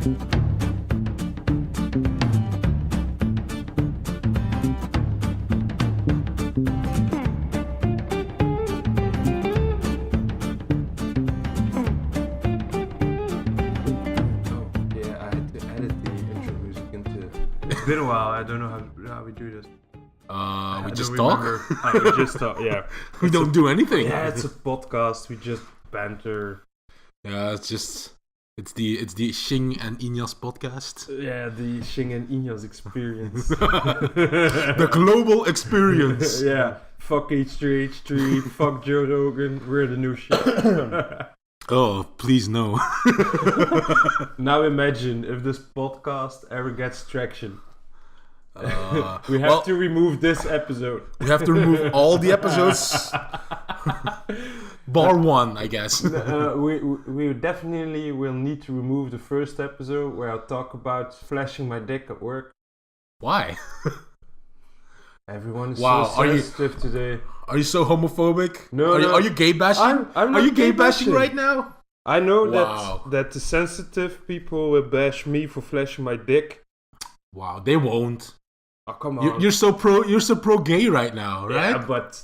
It's been a while. I don't know how we do this. We just talk? We just talk, yeah. We don't do anything. Yeah, it's a podcast. We just banter. Yeah, it's the Xing and Inyas podcast. Yeah, the Xing and Inyas experience. The global experience. Yeah. Fuck H3H3. Fuck Joe Rogan. We're the new shit. Oh, please no. Now imagine if this podcast ever gets traction. We have to remove this episode. We have to remove all the episodes. Bar one, I guess. We definitely will need to remove the first episode where I'll talk about flashing my dick at work. Why? Everyone is so sensitive today. Are you so homophobic? No, Are you gay bashing? I'm not Are you gay bashing right now? I know that the sensitive people will bash me for flashing my dick. Wow, they won't. Oh, come on. You're so pro gay right now, right? Yeah, but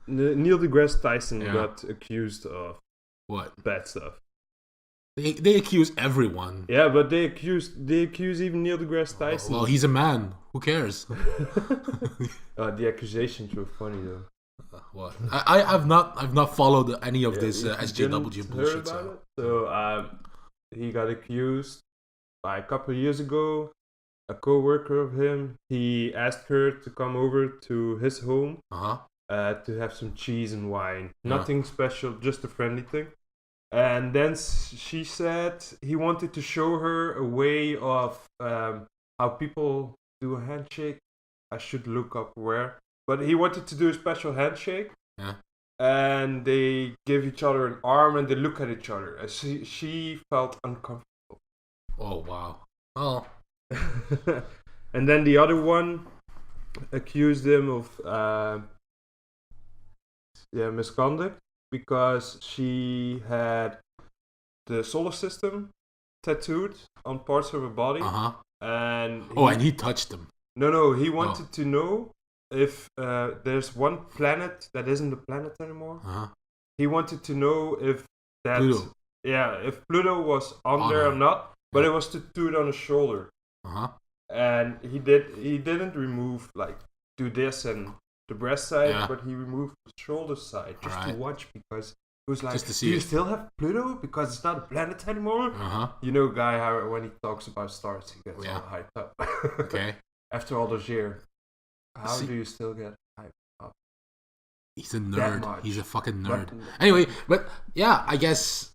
Neil deGrasse Tyson got accused of what? Bad stuff. They accuse everyone. Yeah, but they accuse even Neil deGrasse Tyson. Well, he's a man. Who cares? The accusations were funny though. What? I've not followed any of this SJW bullshit. So he got accused a couple of years ago. A co-worker of him, he asked her to come over to his home to have some cheese and wine. Nothing special, just a friendly thing. And then she said he wanted to show her a way of how people do a handshake. I should look up where. But he wanted to do a special handshake. Yeah. And they give each other an arm and they look at each other. And she felt uncomfortable. Oh, wow. Oh. And then the other one accused him of misconduct because she had the solar system tattooed on parts of her body. And he touched them. No, he wanted to know if there's one planet that isn't a planet anymore. He wanted to know if that Pluto. Yeah, if Pluto was on there or not, but it was tattooed on his shoulder. And he didn't remove do this and the breast side, but he removed the shoulder side just to watch because it was like, do you still have Pluto because it's not a planet anymore? You know, guy, how when he talks about stars, he gets all hyped up. Okay. After all those years, how do you still get hyped up? He's a nerd. He's a fucking nerd. Anyway, but yeah, I guess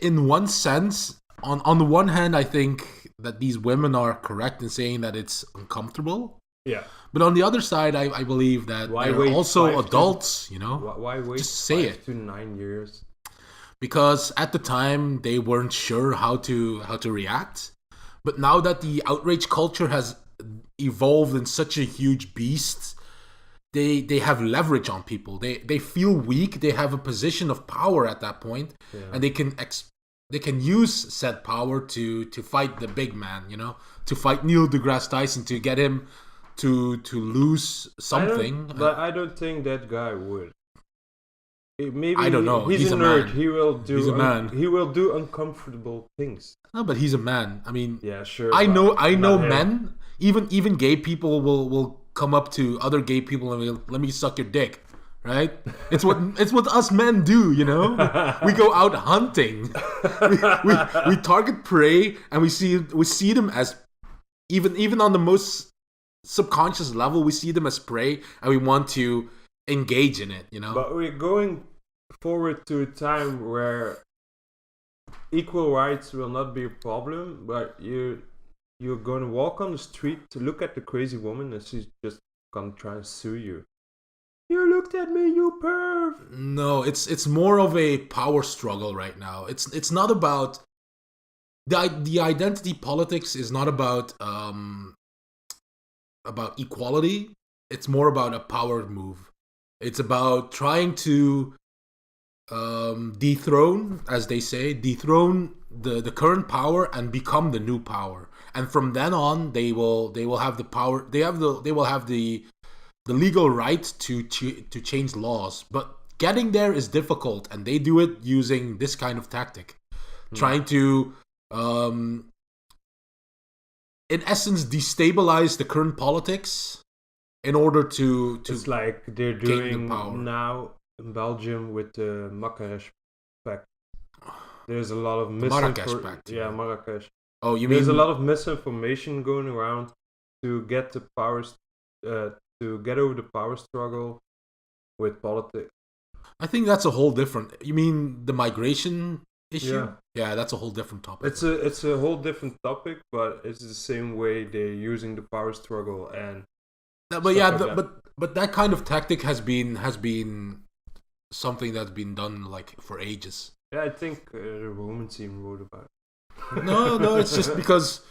in one sense, on the one hand, I think that these women are correct in saying that it's uncomfortable. Yeah. But on the other side, I believe that they're also adults, you know? Why wait just say 5 to 9 years? Because at the time, they weren't sure how to react. But now that the outrage culture has evolved in such a huge beast, they have leverage on people. They feel weak. They have a position of power at that point. Yeah. And they can use said power to fight the big man, you know, to fight Neil deGrasse Tyson, to get him to lose something. I don't think that guy would. Maybe I don't know. He's a nerd. Man. He will do. He's a man. He will do uncomfortable things. No, but he's a man. I mean, yeah, sure. I know men. Even gay people will come up to other gay people and will, let me suck your dick. Right? It's what us men do, you know? We go out hunting. We target prey and we see them as even on the most subconscious level, we see them as prey and we want to engage in it, you know? But we're going forward to a time where equal rights will not be a problem, but you're going to walk on the street to look at the crazy woman and she's just going to try and sue you. You looked at me, you perv. No, it's more of a power struggle right now. It's not about the identity politics is not about equality. It's more about a power move. It's about trying to dethrone, as they say, the current power and become the new power. And from then on, they will have the power. They will have the legal right to change laws. But getting there is difficult, and they do it using this kind of tactic, trying to, in essence, destabilize the current politics in order to. It's like they're doing now in Belgium with the Marrakesh Pact. There's a lot of Marrakesh. Yeah, Marrakesh. Oh, you mean there's a lot of misinformation going around to get the powers, to get over the power struggle with politics. I think that's a whole different. You mean the migration issue? Yeah, that's a whole different topic. It's a whole different topic, but it's the same way they're using the power struggle and. But that kind of tactic has been something that's been done like for ages. Yeah, I think the Romans even wrote about it. No, it's just because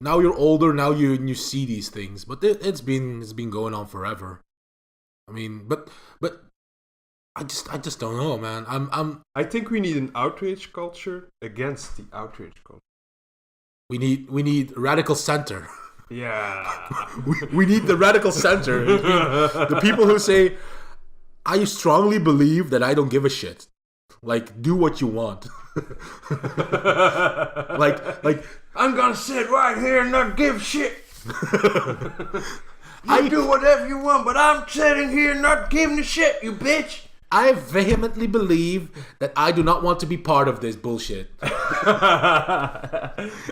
now you're older, now you see these things, but it's been going on forever. I mean, but I just don't know, man. I think we need an outrage culture against the outrage culture. We need radical center. Yeah, we need the radical center. The people who say, I strongly believe that I don't give a shit. Like, do what you want. like I'm gonna sit right here and not give shit. You do whatever you want, but I'm sitting here not giving a shit, you bitch. I vehemently believe that I do not want to be part of this bullshit. And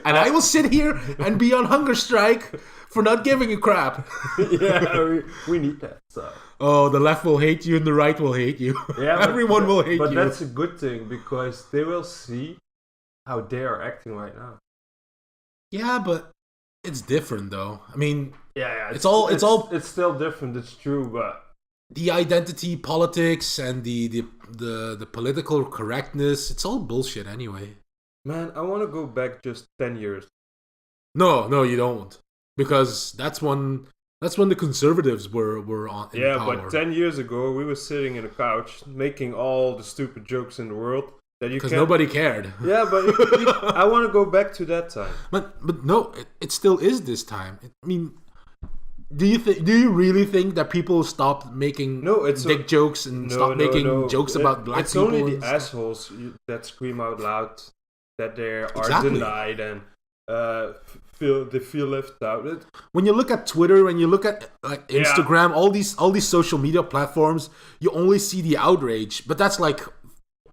I will sit here and be on hunger strike for not giving a crap. Yeah, we need that. So. Oh, the left will hate you and the right will hate you. Yeah, everyone will hate you. But that's a good thing because they will see how they are acting right now. Yeah, but it's different though. I mean, it's still different. It's true, but the identity politics and the political correctness, it's all bullshit anyway. Man, I want to go back just 10 years. No, you don't, because that's when the conservatives were on in power. But 10 years ago we were sitting in a couch making all the stupid jokes in the world that you because nobody cared. Yeah, but I want to go back to that time. But no, it still is this time. I mean, do you really think that people stopped making dick jokes and stopped making jokes about black people? It's only the assholes that scream out loud that they are denied and feel left out. When you look at Twitter, when you look at like Instagram, all these social media platforms, you only see the outrage, but that's like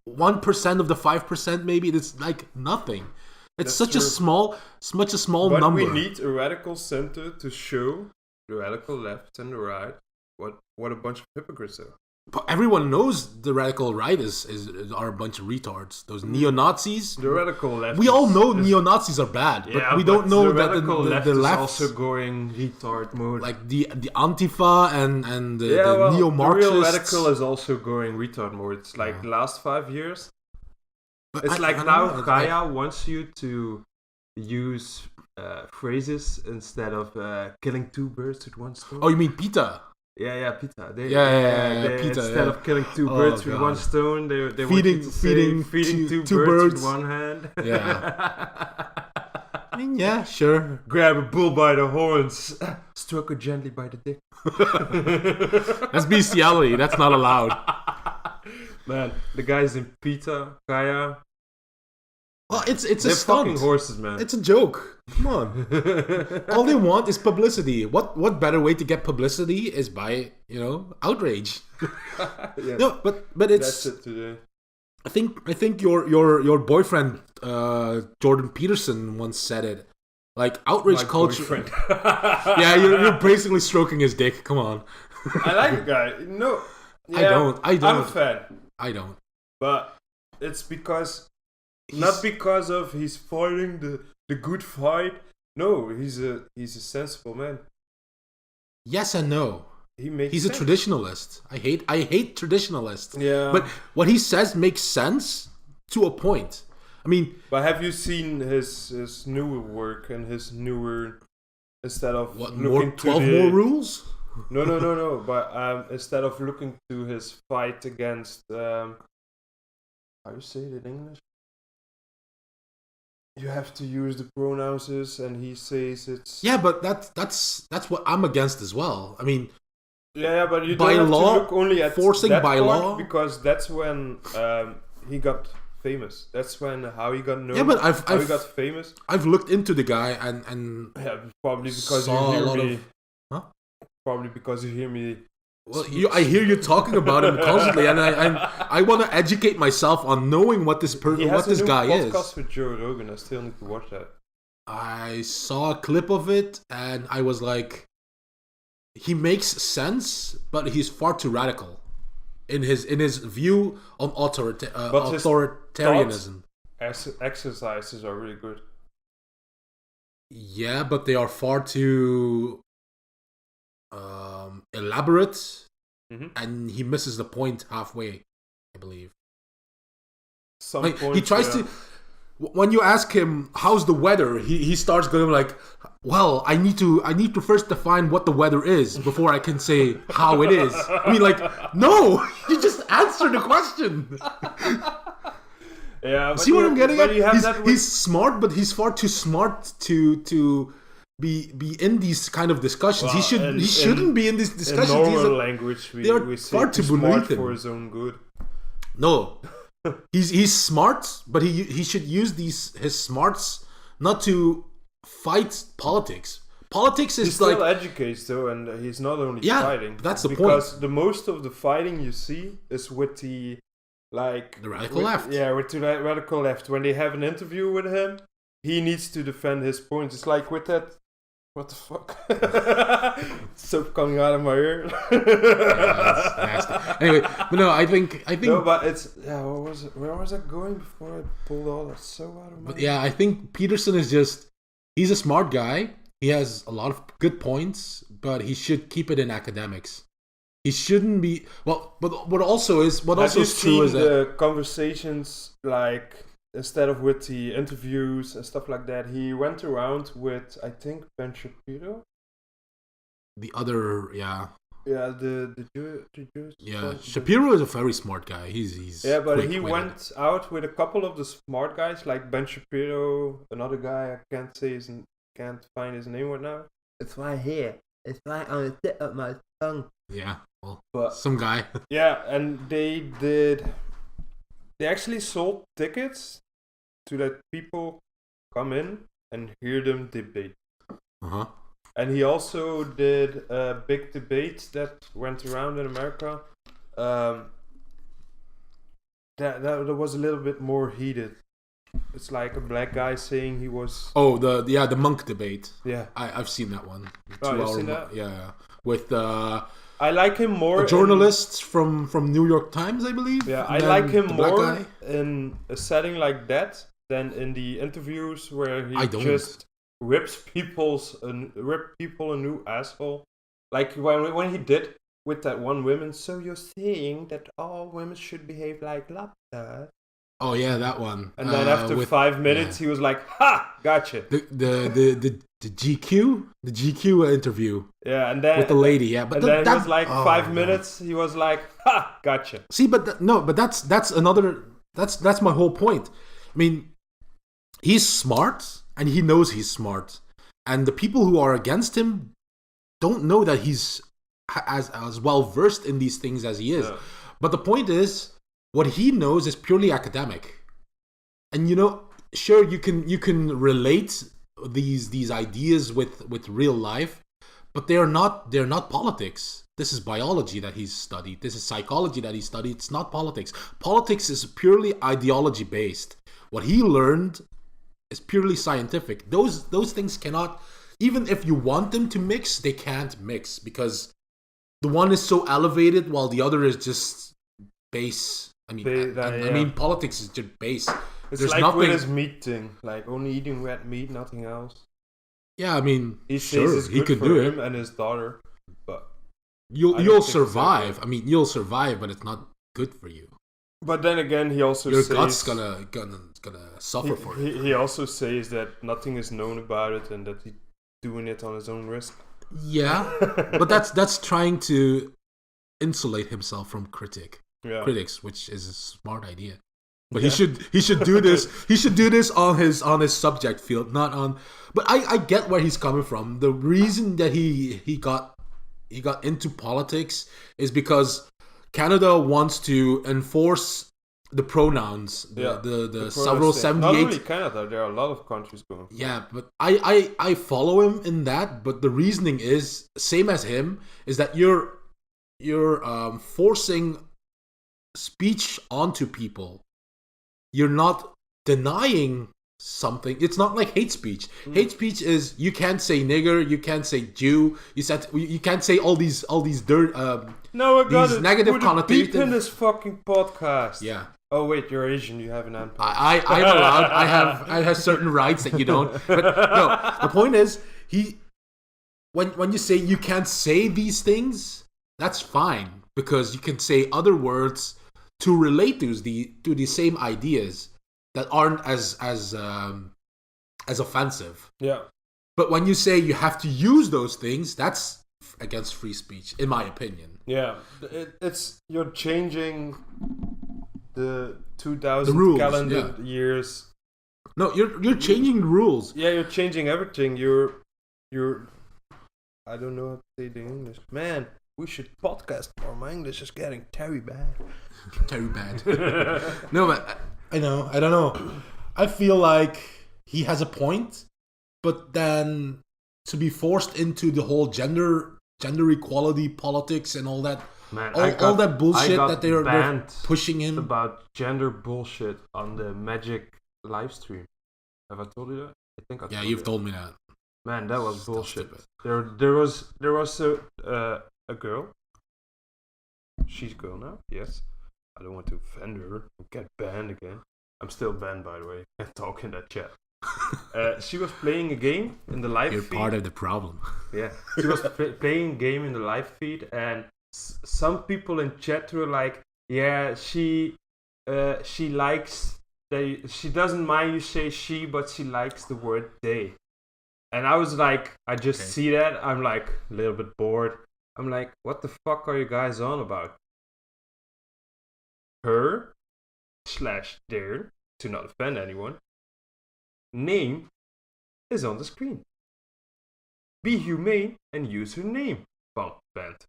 1% of the 5%. Maybe it's like nothing. It's such a small number. But we need a radical center to show the radical left and the right what a bunch of hypocrites are. But everyone knows the radical right are a bunch of retards. Those neo-Nazis. The radical left. We all know neo-Nazis are bad, but we don't know that the left is also going retard mode. Like the Antifa and the neo-Marxists. The real radical is also going retard mode. It's like the last 5 years. But it's now Kaya wants you to use phrases instead of killing two birds with one stone. Oh, you mean PETA? Yeah, PETA. PETA. Instead of killing two birds with one stone, they feeding two birds with one hand. Yeah. I mean, yeah, sure. Grab a bull by the horns, stroke it gently by the dick. That's bestiality. That's not allowed. Man, the guys in PETA, Kaya. Well, it's a They're stunt. fucking horses, man. It's a joke. Come on. All they want is publicity. What better way to get publicity is by, outrage. Yes. No, but it's. That's it today. I think your boyfriend Jordan Peterson once said it. Like outrage culture. Yeah, you're basically stroking his dick. Come on. I like the guy. No. Yeah, I don't. I'm a fan. I don't. But it's because. Not because of he's fighting the good fight. No, he's a sensible man. Yes and no. He's a traditionalist. I hate traditionalists. Yeah. But what he says makes sense to a point. I mean, but have you seen his newer work and his newer instead of looking 12 more rules? No. But instead of looking to his fight against how you say it in English? you have to use the pronouns, and he says it's... Yeah, but that's what I'm against as well. I mean, yeah, but you by don't have law, to look only at forcing that by part, law, because that's when he got famous. That's when how he got known. Yeah, but he got famous. I've looked into the guy and yeah, probably because you hear me. Probably because you hear me. Well, I hear you talking about him constantly, and I want to educate myself on knowing what this guy is. He has a new podcast with Joe Rogan. I still need to watch that. I saw a clip of it, and I was like, he makes sense, but he's far too radical in his view on authoritarianism. Exercises are really good. Yeah, but they are far too elaborate, and he misses the point halfway, I believe. He tries to. When you ask him how's the weather, he starts going like, well, I need to first define what the weather is before I can say how it is. I mean, like, no, you just answer the question. Yeah, see what I'm getting at? He's smart, but he's far too smart to be in these kind of discussions. Well, he shouldn't be in these discussions. In normal language, we say far too smart for his own good. No. He's smart, but he should use his smarts not to fight politics. Politics is he still educates though, and he's not only fighting. That's the point. Because the most of the fighting you see is with the radical left. Yeah, with the radical left. When they have an interview with him, he needs to defend his points. It's like with that. What the fuck? Soap coming out of my ear. That's nasty. Anyway, but no, I think. No, but it's what was it? Where was I going before I pulled all that soap out of my? But yeah, I think Peterson is he's a smart guy. He has a lot of good points, but he should keep it in academics. He shouldn't be but what also is true is that the conversations instead of with the interviews and stuff like that, he went around with, I think, Ben Shapiro. The other, yeah, the Jews. Yeah, Shapiro is a very smart guy. He's yeah, but he went out with a couple of the smart guys, like Ben Shapiro, another guy I can't find his name right now. It's right here. It's right on the tip of my tongue. Yeah, well, but some guy. Yeah, and they actually sold tickets to let people come in and hear them debate. And he also did a big debate that went around in America. That was a little bit more heated. It's like a black guy saying he was... Oh, the monk debate. Yeah. I've seen that one. You've seen that? Yeah. With I like him more... A journalist from New York Times, I believe. Yeah, I like him more in a setting like that than in the interviews where he just rips people a new asshole. Like when he did with that one woman, so you're saying that all women should behave like lobsters? Oh yeah, that one. And then after 5 minutes, he was like, "Ha, gotcha." The GQ interview. Yeah, and then with the lady. Yeah, but then he was like 5 minutes. He was like, "Ha, gotcha." See, but that's another. That's my whole point. I mean, he's smart, and he knows he's smart, and the people who are against him don't know that he's as well versed in these things as he is. Yeah. But the point is, what he knows is purely academic, and sure you can relate these ideas with real life, but they're not politics. This is biology that he's studied. This is psychology that he studied. It's not politics. Politics is purely ideology based. What he learned is purely scientific. Those things cannot, even if you want them to mix, they can't mix because the one is so elevated while the other is just base. I mean, politics is just base. It's like nothing... with his meat thing, like only eating red meat, nothing else. Yeah, I mean, he could do him and his daughter, but you'll survive. I mean, you'll survive, but it's not good for you. But then again, he also your says gut's gonna suffer for it. He also says that nothing is known about it and that he's doing it on his own risk. Yeah, but that's trying to insulate himself from critics, which is a smart idea. But he should do this. He should do this on his subject field, not on. But I get where he's coming from. The reason that he got into politics is because Canada wants to enforce the pronouns, the several 78. Not only Canada, there are a lot of countries going. Yeah, but I follow him in that. But the reasoning is same as him, is that you're forcing speech onto people. You're not denying something. It's not like hate speech. Hate speech is you can't say nigger, you can't say Jew, you can't say all these dirt. No, I got these it. negative connotations. Beep in this fucking podcast. Yeah. Oh wait, you're Asian. You have an empire. I'm allowed. I have certain rights that you don't. But no, the point is when you say you can't say these things, that's fine because you can say other words to relate to the same ideas that aren't as offensive. Yeah. But when you say you have to use those things, that's against free speech, in my opinion. Yeah, it's you're changing the 2000 rules, calendar years. No, you're changing the rules. Yeah, you're changing everything. You're I don't know how to say it in English. Man, we should podcast more. My English is getting very bad. Very bad. No, but I don't know. I feel like he has a point, but then to be forced into the whole gender equality politics and all that. Man, all that bullshit that they're pushing him about gender bullshit on the Magic live stream. Have I told you that? I think I told you've told me that. Man, that was bullshit. There was a girl. She's a girl now. Yes. I don't want to offend her and get banned again. I'm still banned, by the way. Can't talk in that chat. She was playing a game in the live feed. You're part of the problem. Yeah. She was playing a game in the live feed, and some people in chat were like, yeah, she likes, she doesn't mind you say she, but she likes the word they. And I was like, I just see that. I'm like a little bit bored. I'm like, what the fuck are you guys on about? Her / their, to not offend anyone, name is on the screen. Be humane and use her name. Banter.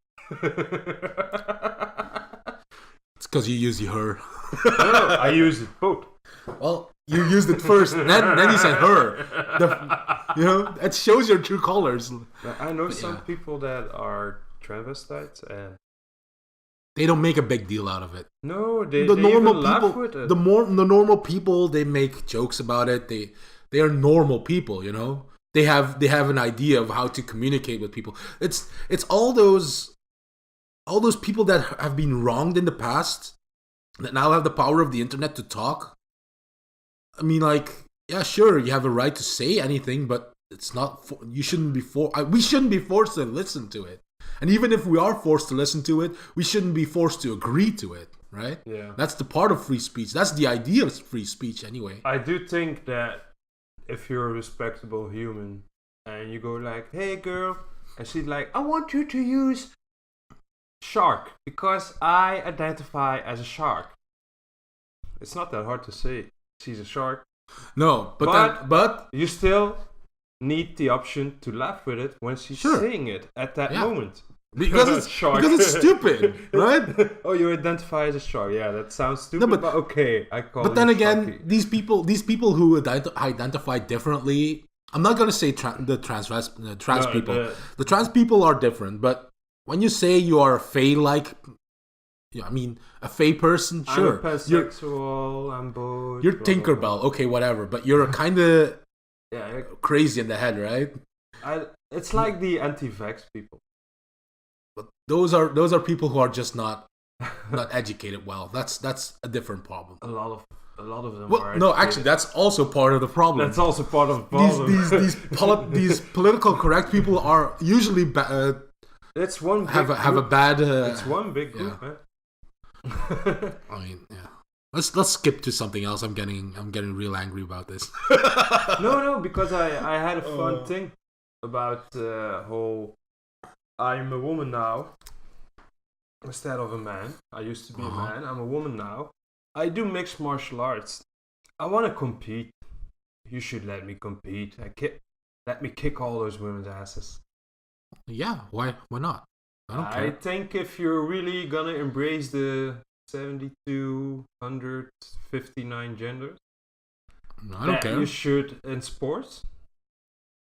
It's because you use her. No, I used it both. Well, you used it first, then you said her. It shows your true colors. I know some people that are transvestites and they don't make a big deal out of it. No, they normal even laugh with it. The normal people, they make jokes about it. They are normal people, you know. They have an idea of how to communicate with people. It's all those people that have been wronged in the past that now have the power of the internet to talk. I mean, like, yeah, sure, you have a right to say anything, but it's not. We shouldn't be forced to listen to it. And even if we are forced to listen to it, we shouldn't be forced to agree to it, right? Yeah. That's the part of free speech. That's the idea of free speech, anyway. I do think that if you're a respectable human and you go like, hey girl, and she's like, I want you to use shark because I identify as a shark. It's not that hard to say she's a shark. No, but you still need the option to laugh with it when she's saying it at that moment. Because it's stupid, right? Oh, you identify as a shark. Yeah, that sounds stupid, but okay, I call it. But then again, sharky. these people who identify differently, I'm not gonna say trans people. The trans people are different, but when you say you are a fae-like, a fae person, sure. I'm a pansexual, I'm both. You're Tinkerbell, okay, whatever, but you're kind of crazy in the head, right? It's like the anti-vax people. But those are people who are just not educated well. That's a different problem. A lot of them are. No, actually, that's also part of the problem. That's also part of the problem. These political correct people are usually it's one big have a bad. It's one big group, man. I mean, yeah. Let's skip to something else. I'm getting real angry about this. No, because I had a fun thing about the whole. I'm a woman now instead of a man. I used to be a man. I'm a woman now, I do mixed martial arts. I want to compete. You should let me compete. Let me kick all those women's asses. Yeah, why not? I don't care. I think if you're really gonna embrace the 7,259 genders, I don't care. You should, in sports,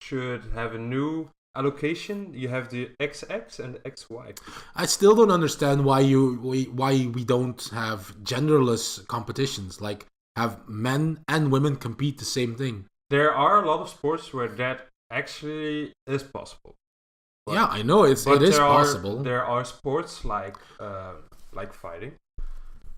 should have a new allocation. You have the XX and the XY. I still don't understand why we don't have genderless competitions. Like have men and women compete the same thing. There are a lot of sports where that actually is possible. But, yeah, I know it is possible. There are sports like fighting,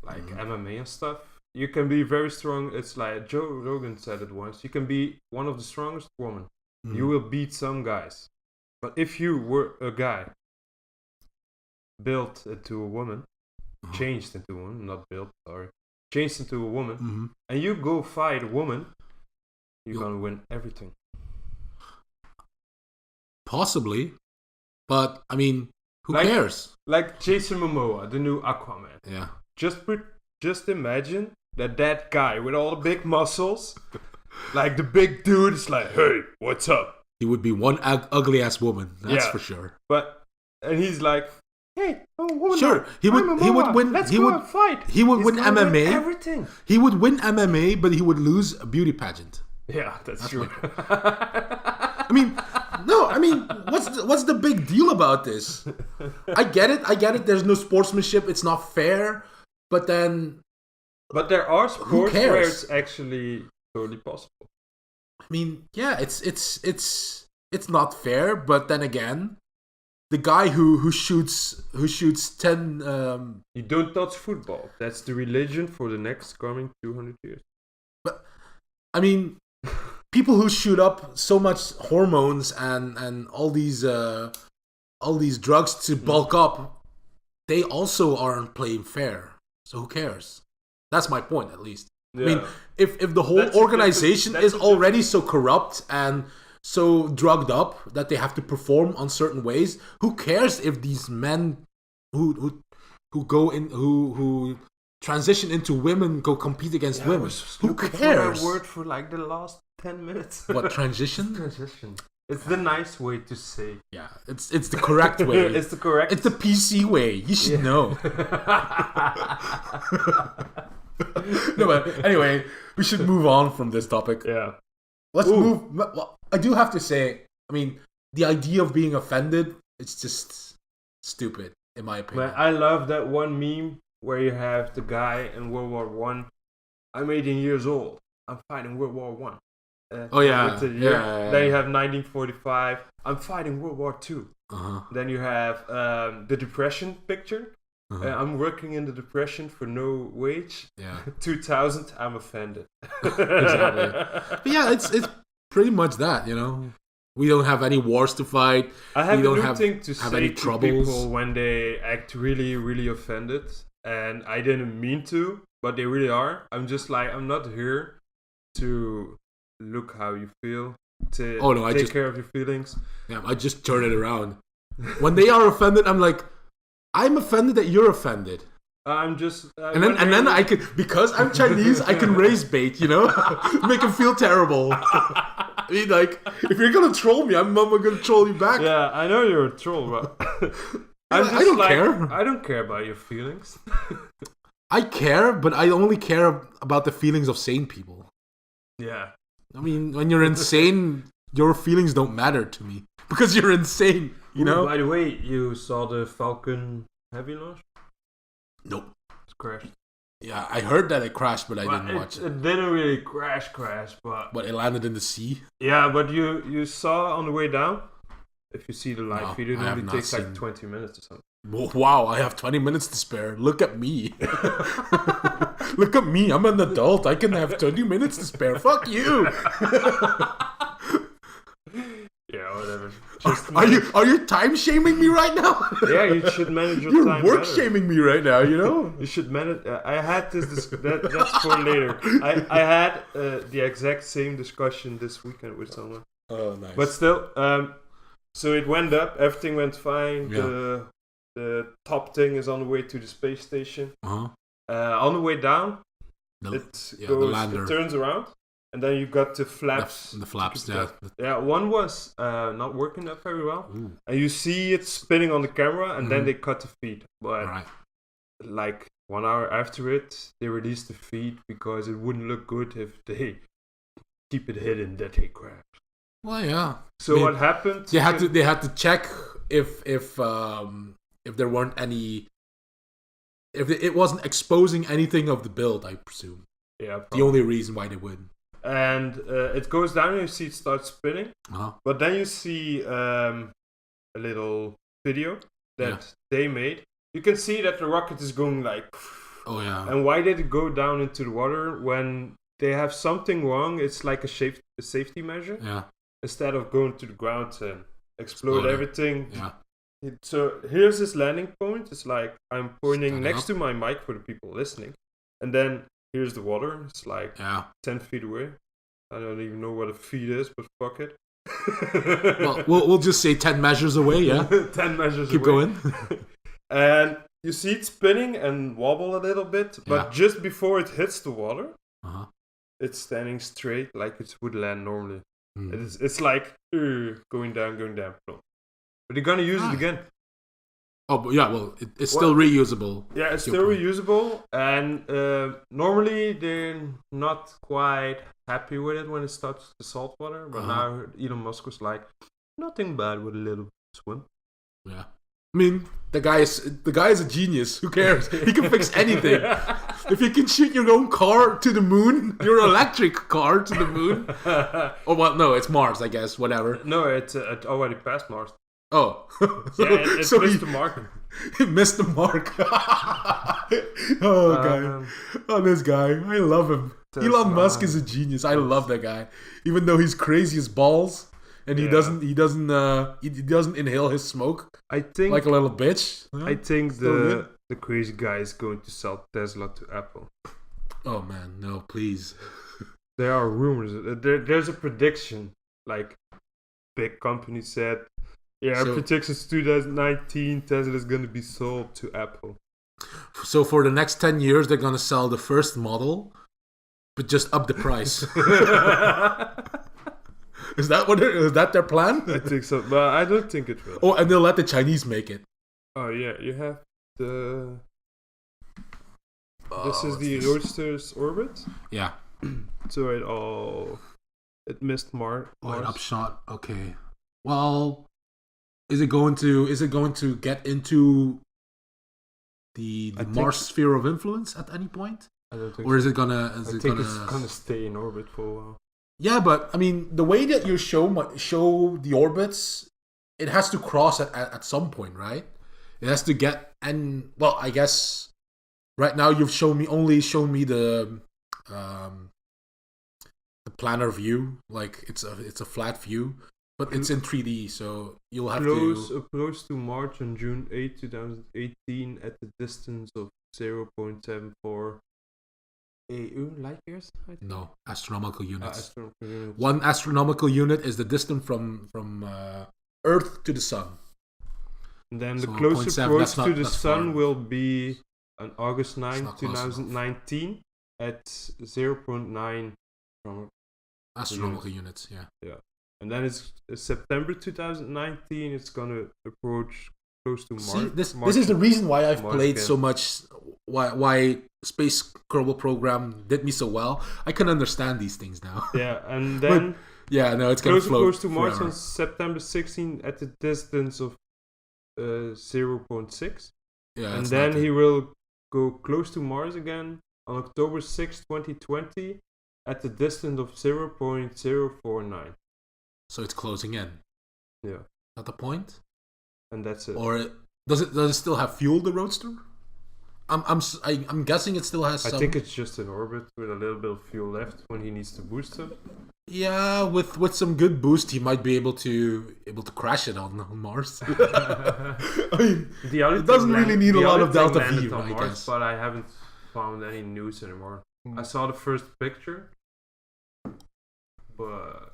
like MMA and stuff. You can be very strong. It's like Joe Rogan said it once. You can be one of the strongest women. You will beat some guys. But if you were a guy built into a woman, changed into a woman, not built, sorry, changed into a woman, and you go fight a woman, you're gonna win everything. Possibly. But, I mean, who cares? Like Jason Momoa, the new Aquaman. Yeah. Just imagine that guy with all the big muscles, like the big dude is like, hey, what's up? He would be one ugly-ass woman, that's for sure. And he's like, hey, woman. Sure, he would win. Let's go and fight. He would win MMA. Win everything. He would win MMA, but he would lose a beauty pageant. Yeah, that's true. I mean, what's the big deal about this? I get it. There's no sportsmanship. It's not fair. But there are sports where it's actually totally possible. I mean, yeah, it's not fair. But then again, the guy who shoots 10. You don't touch football. That's the religion for the next coming 200 years. But I mean. People who shoot up so much hormones and all these drugs to bulk up, they also aren't playing fair. So who cares? That's my point, at least. Yeah. I mean, if the whole organization is already so corrupt and so drugged up that they have to perform on certain ways, who cares if these men who transition into women go compete against women? Who cares? For that word for like the last 10 minutes. What, transition? Transition. It's the nice way to say. Yeah, it's the correct way. It's the correct. It's the PC way. You should know. No, but anyway, we should move on from this topic. Yeah. Let's move. Well, I do have to say, I mean, the idea of being offended, it's just stupid, in my opinion. Man, I love that one meme where you have the guy in World War One. I'm 18 years old. I'm fighting World War One. Yeah. Then you have 1945. I'm fighting World War Two. Then you have the Depression picture. I'm working in the Depression for no wage. Yeah. 2000. I'm offended. Exactly. But yeah, it's pretty much that. You know, we don't have any wars to fight. I have a new thing to say any to troubles. People when they act really, really offended, and I didn't mean to, but they really are. I'm just like, I'm not here to look how you feel, to take care of your feelings. Yeah, I just turn it around. When they are offended, I'm like, I'm offended that you're offended. I'm just... and then I can, because I'm Chinese, I can raise bait, you know? Make them feel terrible. I mean, like, if you're gonna troll me, I'm gonna troll you back. Yeah, I know you're a troll, but... I don't care. I don't care about your feelings. I care, but I only care about the feelings of sane people. Yeah. I mean, when you're insane, your feelings don't matter to me. Because you're insane, you know? By the way, you saw the Falcon Heavy launch? Nope. It crashed. Yeah, I heard that it crashed, but I didn't watch it. It didn't really crash, but... But it landed in the sea? Yeah, but you saw on the way down? If you see the live video, it only takes like 20 minutes or something. Wow, I have 20 minutes to spare. Look at me. Look at me. I'm an adult. I can have 20 minutes to spare. Fuck you. Yeah, whatever. Are you time shaming me right now? Yeah, you should manage your time. You're work shaming me right now, you know? You should manage. I had this that's for later. I had the exact same discussion this weekend with someone. Oh, nice. But still, so it went up. Everything went fine. Yeah. The top thing is on the way to the space station. Uh-huh. On the way down, The lander. It turns around, and then you got the flaps. The flaps, yeah. One was not working that very well, and you see it spinning on the camera, and then they cut the feed. But like 1 hour after it, they released the feed because it wouldn't look good if they keep it hidden that they crash. Well, yeah. So what happened? They had to check if there weren't any. If it wasn't exposing anything of the build, I presume. Yeah. Probably. The only reason why they would. And it goes down and you see it start spinning. But then you see a little video that they made. You can see that the rocket is going like... Oh, yeah. And why did it go down into the water when they have something wrong? It's like a safety measure. Yeah. Instead of going to the ground and explode everything. Yeah. So here's this landing point. It's like I'm pointing next to my mic for the people listening. And then here's the water. It's like 10 feet away. I don't even know what a feet is, but fuck it. Well, we'll just say 10 measures away, yeah? 10 measures Keep away. Keep going. And you see it spinning and wobble a little bit. But just before it hits the water, it's standing straight like it would land normally. It's like going down. But they're gonna use it again. Oh, but yeah, well, it's still reusable. Yeah, it's still reusable, and normally they're not quite happy with it when it starts the salt water. But now Elon Musk was like, nothing bad with a little swim. Yeah, I mean, the guy is a genius. Who cares? He can fix anything. If you can shoot your own car to the moon, your electric car to the moon. Oh well, no, it's Mars, I guess. Whatever. No, it already passed Mars. Oh. Yeah, it so missed the mark. It missed the mark. God. Oh, this guy. I love him. Elon Musk is a genius. I love that guy. Even though he's crazy as balls and he doesn't inhale his smoke. I think like a little bitch. I think the crazy guy is going to sell Tesla to Apple. Oh man, no, please. There are rumors. There's a prediction. Like big company said, our predictions 2019 Tesla is going to be sold to Apple. So for the next 10 years, they're going to sell the first model, but just up the price. Is that their plan? I think so, but I don't think it will. Oh, and they'll let the Chinese make it. Oh yeah, you have the. This is the Roadster's orbit. Yeah. So it missed Mars. Oh, an upshot. Okay. Well, is it going to get into the Mars sphere of influence at any point? I don't think. Or is it gonna? It's gonna stay in orbit for a while. Yeah, but I mean, the way that you show the orbits, it has to cross at some point, right? It has to get, and well, I guess right now you've only shown me the planar view, like it's a flat view, but it's in 3D, so you'll have approach to Mars on June 8, 2018 at the distance of 0.74 AU light years? No, astronomical units. Astronomical units. 1 astronomical unit is the distance from Earth to the Sun. And then the closest approach to the Sun will be on August 9, 2019 at 0.9 astronomical units. Yeah. And then it's September 2019. It's gonna approach close to Mars. See, this is the reason why I've played so much. Why Space Kerbal Program did me so well. I can understand these things now. Yeah, and then it's gonna float close to Mars on September 16 at the distance of 0.6. Yeah, and then he will go close to Mars again on October 6, 2020 at the distance of 0.049. So it's closing in. Yeah. At the point? And that's it. Or does it still have fuel, the Roadster? I'm guessing it still has some. I think it's just in orbit with a little bit of fuel left when he needs to boost it. Yeah, with some good boost, he might be able to crash it on Mars. I mean, it doesn't really need a lot of Delta V, I guess. But I haven't found any news anymore. I saw the first picture, but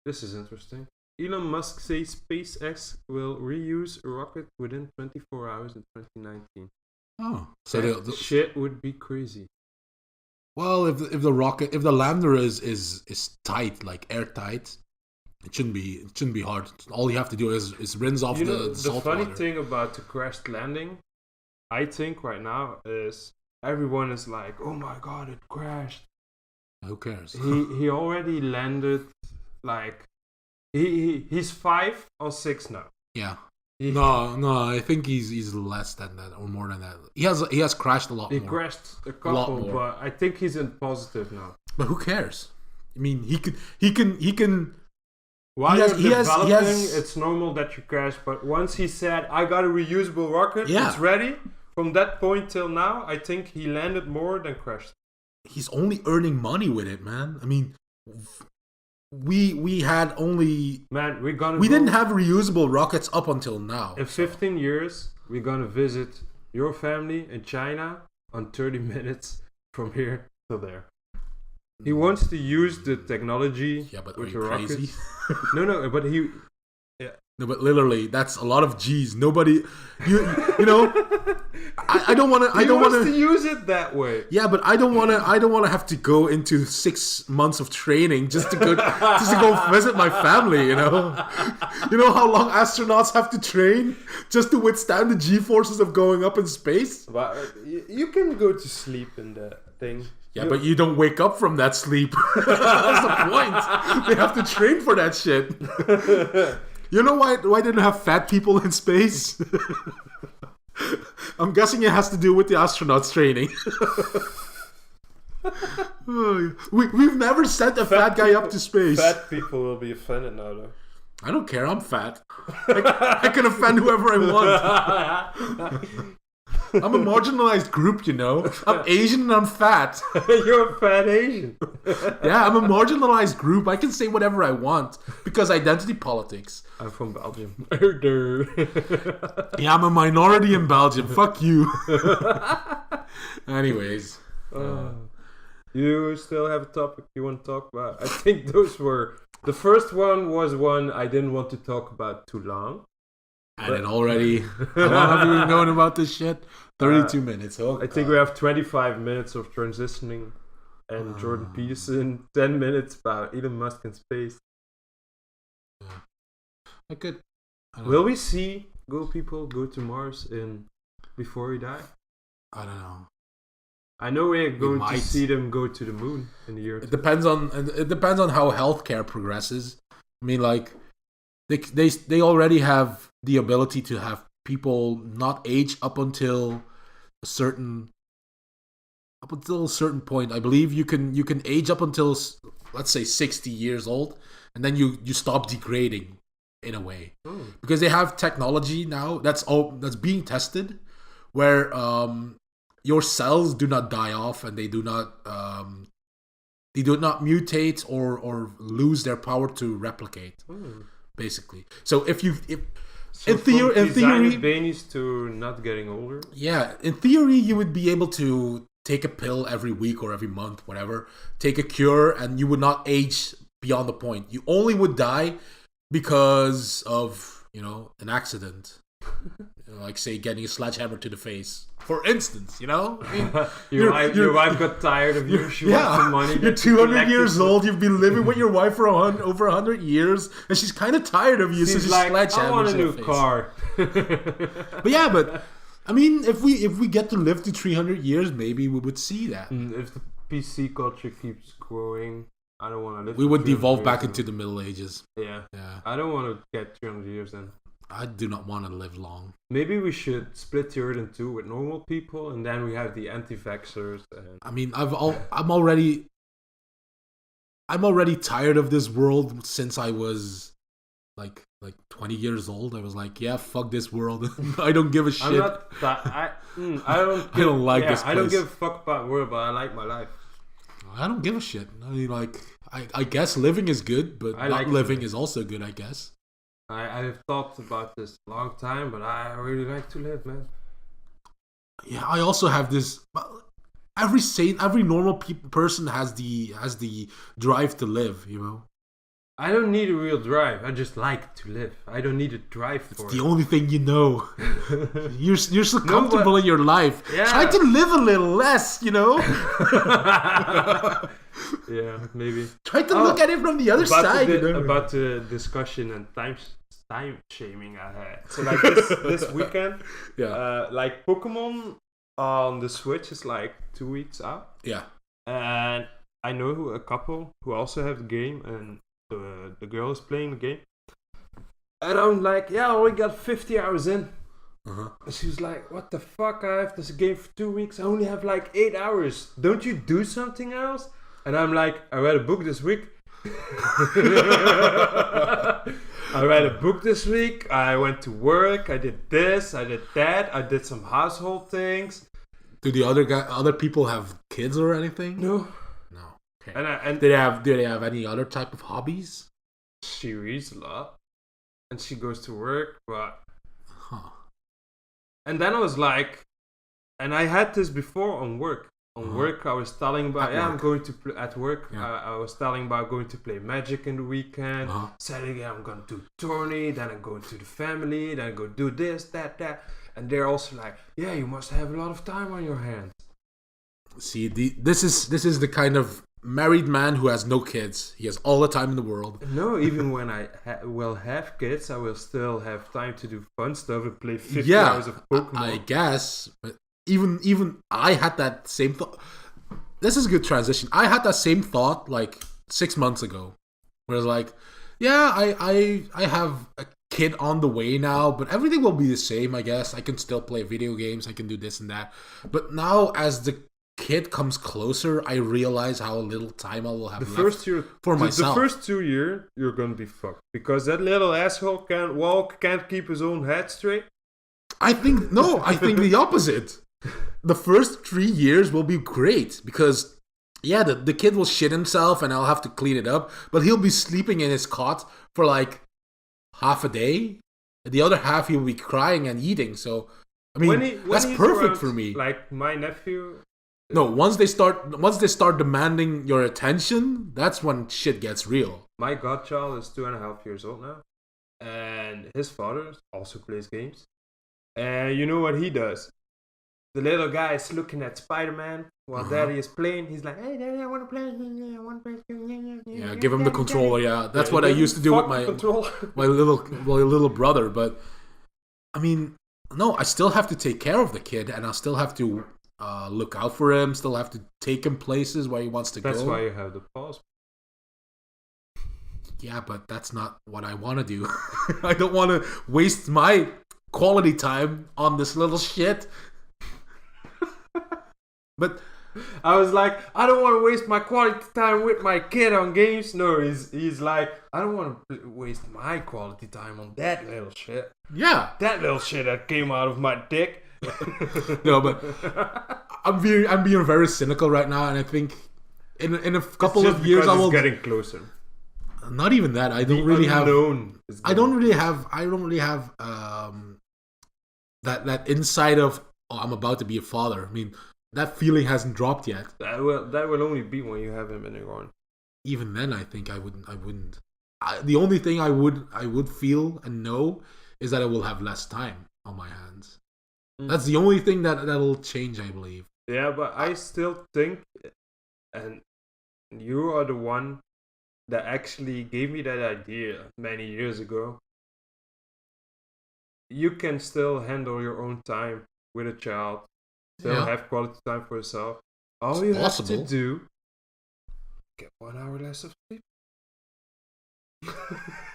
this is interesting. Elon Musk says SpaceX will reuse a rocket within 24 hours in 2019. Oh, so that shit would be crazy. Well, if the lander is tight, like airtight, it shouldn't be hard. All you have to do is rinse off the salt water. The funny thing about the crashed landing, I think right now, is everyone is like, "Oh my god, it crashed." Who cares? He already landed, like he's 5 or 6 now. Yeah. No, I think he's less than that or more than that. He has crashed a lot more. He crashed a couple, but I think he's in positive now. But who cares? I mean, he can. While you're developing, it's normal that you crash. But once he said, "I got a reusable rocket, it's ready," from that point till now, I think he landed more than crashed. He's only earning money with it, man. I mean, we had only... Man, we didn't have reusable rockets up until now. In 15 years, we're gonna visit your family in China on 30 minutes from here to there. He wants to use the technology with the rockets. No, but he... Yeah. No, but literally, that's a lot of G's. Nobody... You know... I don't want to. He wants to use it that way. Yeah, but I don't want to have to go into 6 months of training just to go visit my family. You know how long astronauts have to train just to withstand the G-forces of going up in space. But you can go to sleep in that thing. Yeah, but you don't wake up from that sleep. That's the point. They have to train for that shit. You know why they don't have fat people in space? I'm guessing it has to do with the astronauts training. We've never sent a fat guy up to space. Fat people will be offended now, though. I don't care. I'm fat. I can offend whoever I want. I'm a marginalized group, you know. I'm Asian and I'm fat. You're a fat Asian. Yeah, I'm a marginalized group. I can say whatever I want because identity politics. I'm from Belgium. Yeah, I'm a minority in Belgium. Fuck you. Anyways. You still have a topic you want to talk about? I think those were... The first one was one I didn't want to talk about too long. And it already... How long have you been going about this shit? 32 minutes. Oh, I think we have 25 minutes of transitioning. And Jordan Peterson, 10 minutes about Elon Musk in space. Yeah. I could... Will we see people go to Mars before we die? I don't know. I know we're going to see them go to the moon in the year. It depends on how healthcare progresses. I mean, like they already have the ability to have people not age up until a certain point. I believe you can age up until, let's say, 60 years old, and then you stop degrading in a way because they have technology now that's being tested where your cells do not die off and they do not mutate or lose their power to replicate. Basically, so in theory, babies to not getting older. Yeah, in theory, you would be able to take a pill every week or every month, whatever. Take a cure, and you would not age beyond the point. You only would die because of an accident, like say getting a sledgehammer to the face, for instance. I mean, your wife got tired of you. She wants some money. You're 200 years old. You've been living with your wife for over 100 years, and she's kind of tired of you. She's so like, sledgehammer I want a new car. But I mean, if we get to live to 300 years, maybe we would see that. If the PC culture keeps growing, I don't want to live. We would devolve back into the Middle Ages. Yeah. I don't want to get 300 years then. I do not want to live long. Maybe we should split the earth in two with normal people, and then we have the anti-vaxxers. I mean, I'm already tired of this world since I was like 20 years old. I was like, yeah, fuck this world. I don't give a shit. I'm not that. I don't like this place. I don't give a fuck about the world, but I like my life. I don't give a shit. I mean, I guess living is good, but not living is also good, I guess. I've thought about this a long time, but I really like to live, man. Yeah, I also have this. Every normal person has the drive to live. I don't need a real drive. I just like to live. I don't need a drive for it. The only thing you know. You're so comfortable in your life. Yeah. Try to live a little less, you know? Yeah, maybe. Try to look at it from the other side. About the discussion and time shaming I had. So like this weekend, like Pokemon on the Switch is like 2 weeks out. Yeah. And I know a couple who also have the game, and the girl is playing the game. And I'm like, yeah, I only got 50 hours in. And she was like, what the fuck? I have this game for 2 weeks. I only have like 8 hours. Don't you do something else? And I'm like, I read a book this week. I read a book this week. I went to work. I did this. I did that. I did some household things. Do the other people have kids or anything? No. Okay. And do they have any other type of hobbies? She reads a lot, and she goes to work, but. And then I was like, and I had this before on work. On work, I was telling about I'm going to play at work. Yeah. I was telling about going to play Magic in the weekend. Saturday, I'm going to do tourney. Then I'm going to the family. Then I go do this, that. And they're also like, yeah, you must have a lot of time on your hands. See, this is the kind of married man who has no kids. He has all the time in the world. No, even when I will have kids, I will still have time to do fun stuff and play 50 hours of Pokemon. I guess, but even I had that same thought. This is a good transition. I had that same thought like 6 months ago, where I was like, yeah, I have a kid on the way now, but everything will be the same, I guess. I can still play video games. I can do this and that. But now, as the kid comes closer, I realize how little time I will have left for myself. The first 2 years, you're gonna be fucked because that little asshole can't walk, can't keep his own head straight. I think the opposite. The first 3 years will be great because, yeah, the kid will shit himself and I'll have to clean it up, but he'll be sleeping in his cot for like half a day. The other half he'll be crying and eating. So, I mean, that's perfect for me. Like my nephew. No, once they start demanding your attention, that's when shit gets real. My godchild is 2.5 years old now, and his father also plays games. And you know what he does? The little guy is looking at Spider-Man while Daddy is playing. He's like, "Hey, Daddy, I want to play. I want to play." Yeah, give him the controller. Yeah, that's what I used to do with my little brother. But I mean, no, I still have to take care of the kid, and I still have to look out for him. Still have to take him places where he wants to go. That's why you have the pause. Yeah, but that's not what I want to do. I don't want to waste my quality time on this little shit. But I was like, I don't want to waste my quality time with my kid on games. No, he's like, I don't want to waste my quality time on that little shit. Yeah, that little shit that came out of my dick. No, but I'm being very cynical right now, and I think in a couple of years I will getting closer. Not even that. I don't really have that insight of I'm about to be a father. I mean, that feeling hasn't dropped yet. That will only be when you have him in your arm. Even then, I think I wouldn't. The only thing I would feel and know is that I will have less time on my hands. That's the only thing that'll change, I believe. Yeah, but I still think, and you are the one that actually gave me that idea many years ago. You can still handle your own time with a child, still have quality time for yourself. All you have to do, get 1 hour less of sleep.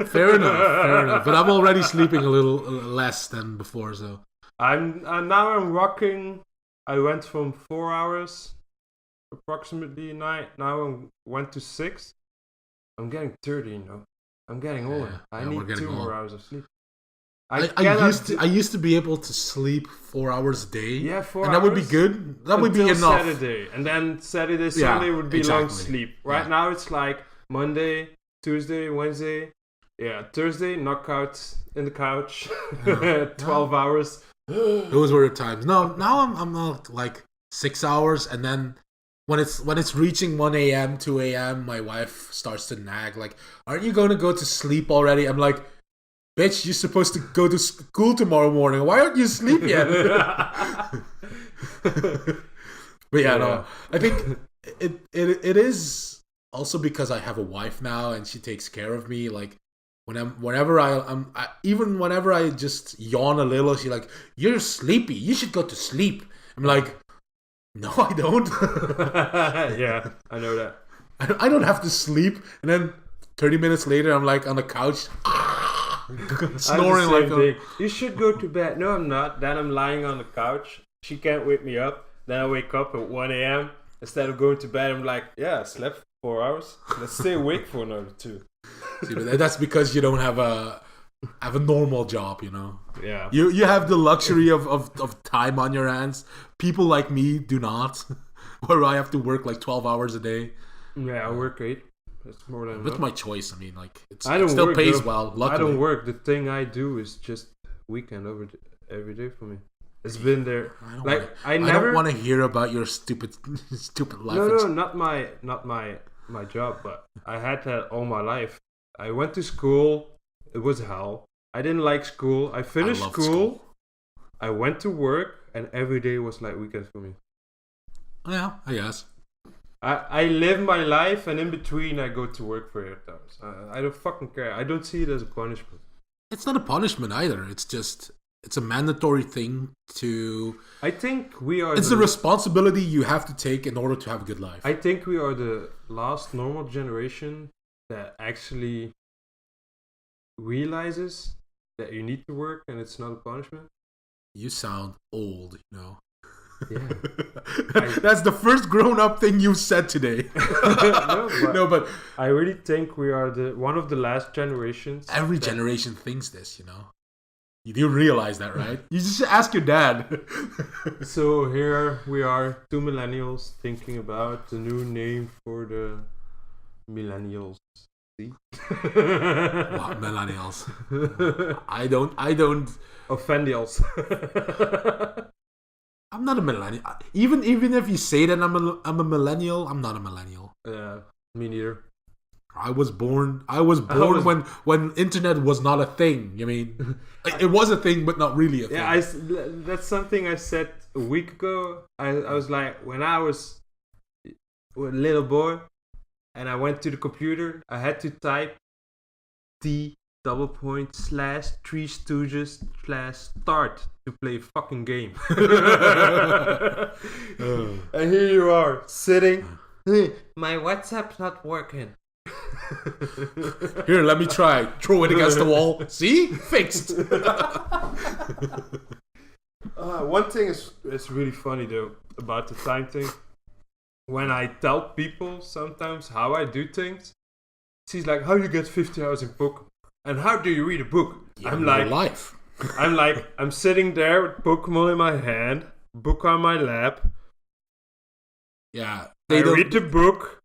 Fair enough. But I'm already sleeping a little less than before, so. I'm rocking. I went from 4 hours approximately a night. Now I went to 6. I'm getting 30, you know. I'm getting older. I need 2 more hours of sleep. I used to be able to sleep 4 hours a day. Yeah, 4 hours. And that would be good. That would be enough. Saturday. And then Saturday, Sunday would be long sleep. Right now it's like Monday, Tuesday, Wednesday. Yeah, Thursday, knockouts in the couch. 12 hours. Those were the times. No, now I'm not like 6 hours, and then when it's reaching 1 a.m., 2 a.m., my wife starts to nag, like, aren't you going to go to sleep already? I'm like, bitch, you're supposed to go to school tomorrow morning. Why aren't you asleep yet? But yeah, no, I think it is also because I have a wife now and she takes care of me. Like, whenever I just yawn a little, she's like, you're sleepy. You should go to sleep. I'm like, no, I don't. Yeah, I know that. I don't have to sleep. And then 30 minutes later, I'm like on the couch, snoring like a... You should go to bed. No, I'm not. Then I'm lying on the couch. She can't wake me up. Then I wake up at 1 a.m. Instead of going to bed, I'm like, yeah, I slept 4 hours. Let's stay awake for another 2. See, but that's because you don't have a normal job, you know. Yeah. You have the luxury of time on your hands. People like me do not, where I have to work like 12 hours a day. Yeah, I work 8. That's more than enough. That's my choice. I mean, like, it still work, pays well. Luckily. I don't work. The thing I do is just weekend every day for me. It's been there. I don't want to hear about your stupid life. No, not my job, but I had that all my life. I went to school. It was hell. I didn't like school. I finished school. I went to work, and every day was like weekend for me. Yeah, I guess. I live my life, and in between, I go to work for 8 hours. I don't fucking care. I don't see it as a punishment. It's not a punishment either. It's a mandatory thing to... I think we are... It's a responsibility you have to take in order to have a good life. I think we are the last normal generation that actually realizes that you need to work and it's not a punishment. You sound old, you know. Yeah. That's the first grown-up thing you've said today. No, but I really think we are one of the last generations. Every generation thinks this, you know. You do realize that, right? You just ask your dad. So here we are, 2 millennials thinking about the new name for the millennials. See? What millennials? I don't. Offendials. I'm not a millennial. Even if you say that I'm a millennial, I'm not a millennial. Yeah, me neither. I was born when internet was not a thing. I mean, it was a thing, but not really a thing. Yeah, that's something I said a week ago. I was like, when I was a little boy and I went to the computer, I had to type /Three Stooges /start to play a fucking game. And here you are, sitting. My WhatsApp's not working. Here, let me try. Throw it against the wall. See? Fixed. One thing is really funny though about the time thing. When I tell people sometimes how I do things, she's like, "How do you get 50 hours in Pokemon? And how do you read a book?" Yeah, I'm like, I'm sitting there with Pokemon in my hand, book on my lap. Yeah, I read the book.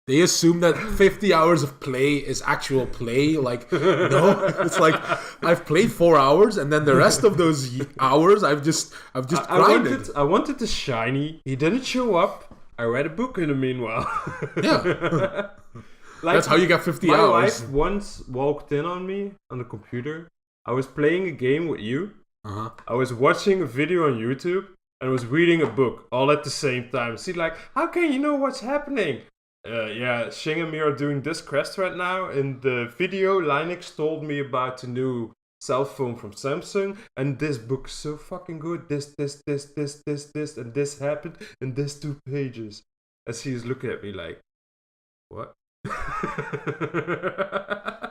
They assume that 50 hours of play is actual play. Like, no, it's like I've played 4 hours, and then the rest of those hours I've just grinded. I wanted the shiny. He didn't show up. I read a book in the meanwhile. Yeah. That's how you got 50 hours. My wife once walked in on me on the computer. I was playing a game with you. Uh-huh. I was watching a video on YouTube and I was reading a book all at the same time. She's like, "How can you know what's happening?" Yeah, Shing and me are doing this quest right now. In the video, Linux told me about the new cell phone from Samsung, and this book's so fucking good. This, and this happened in these 2 pages. And she's looking at me like, what?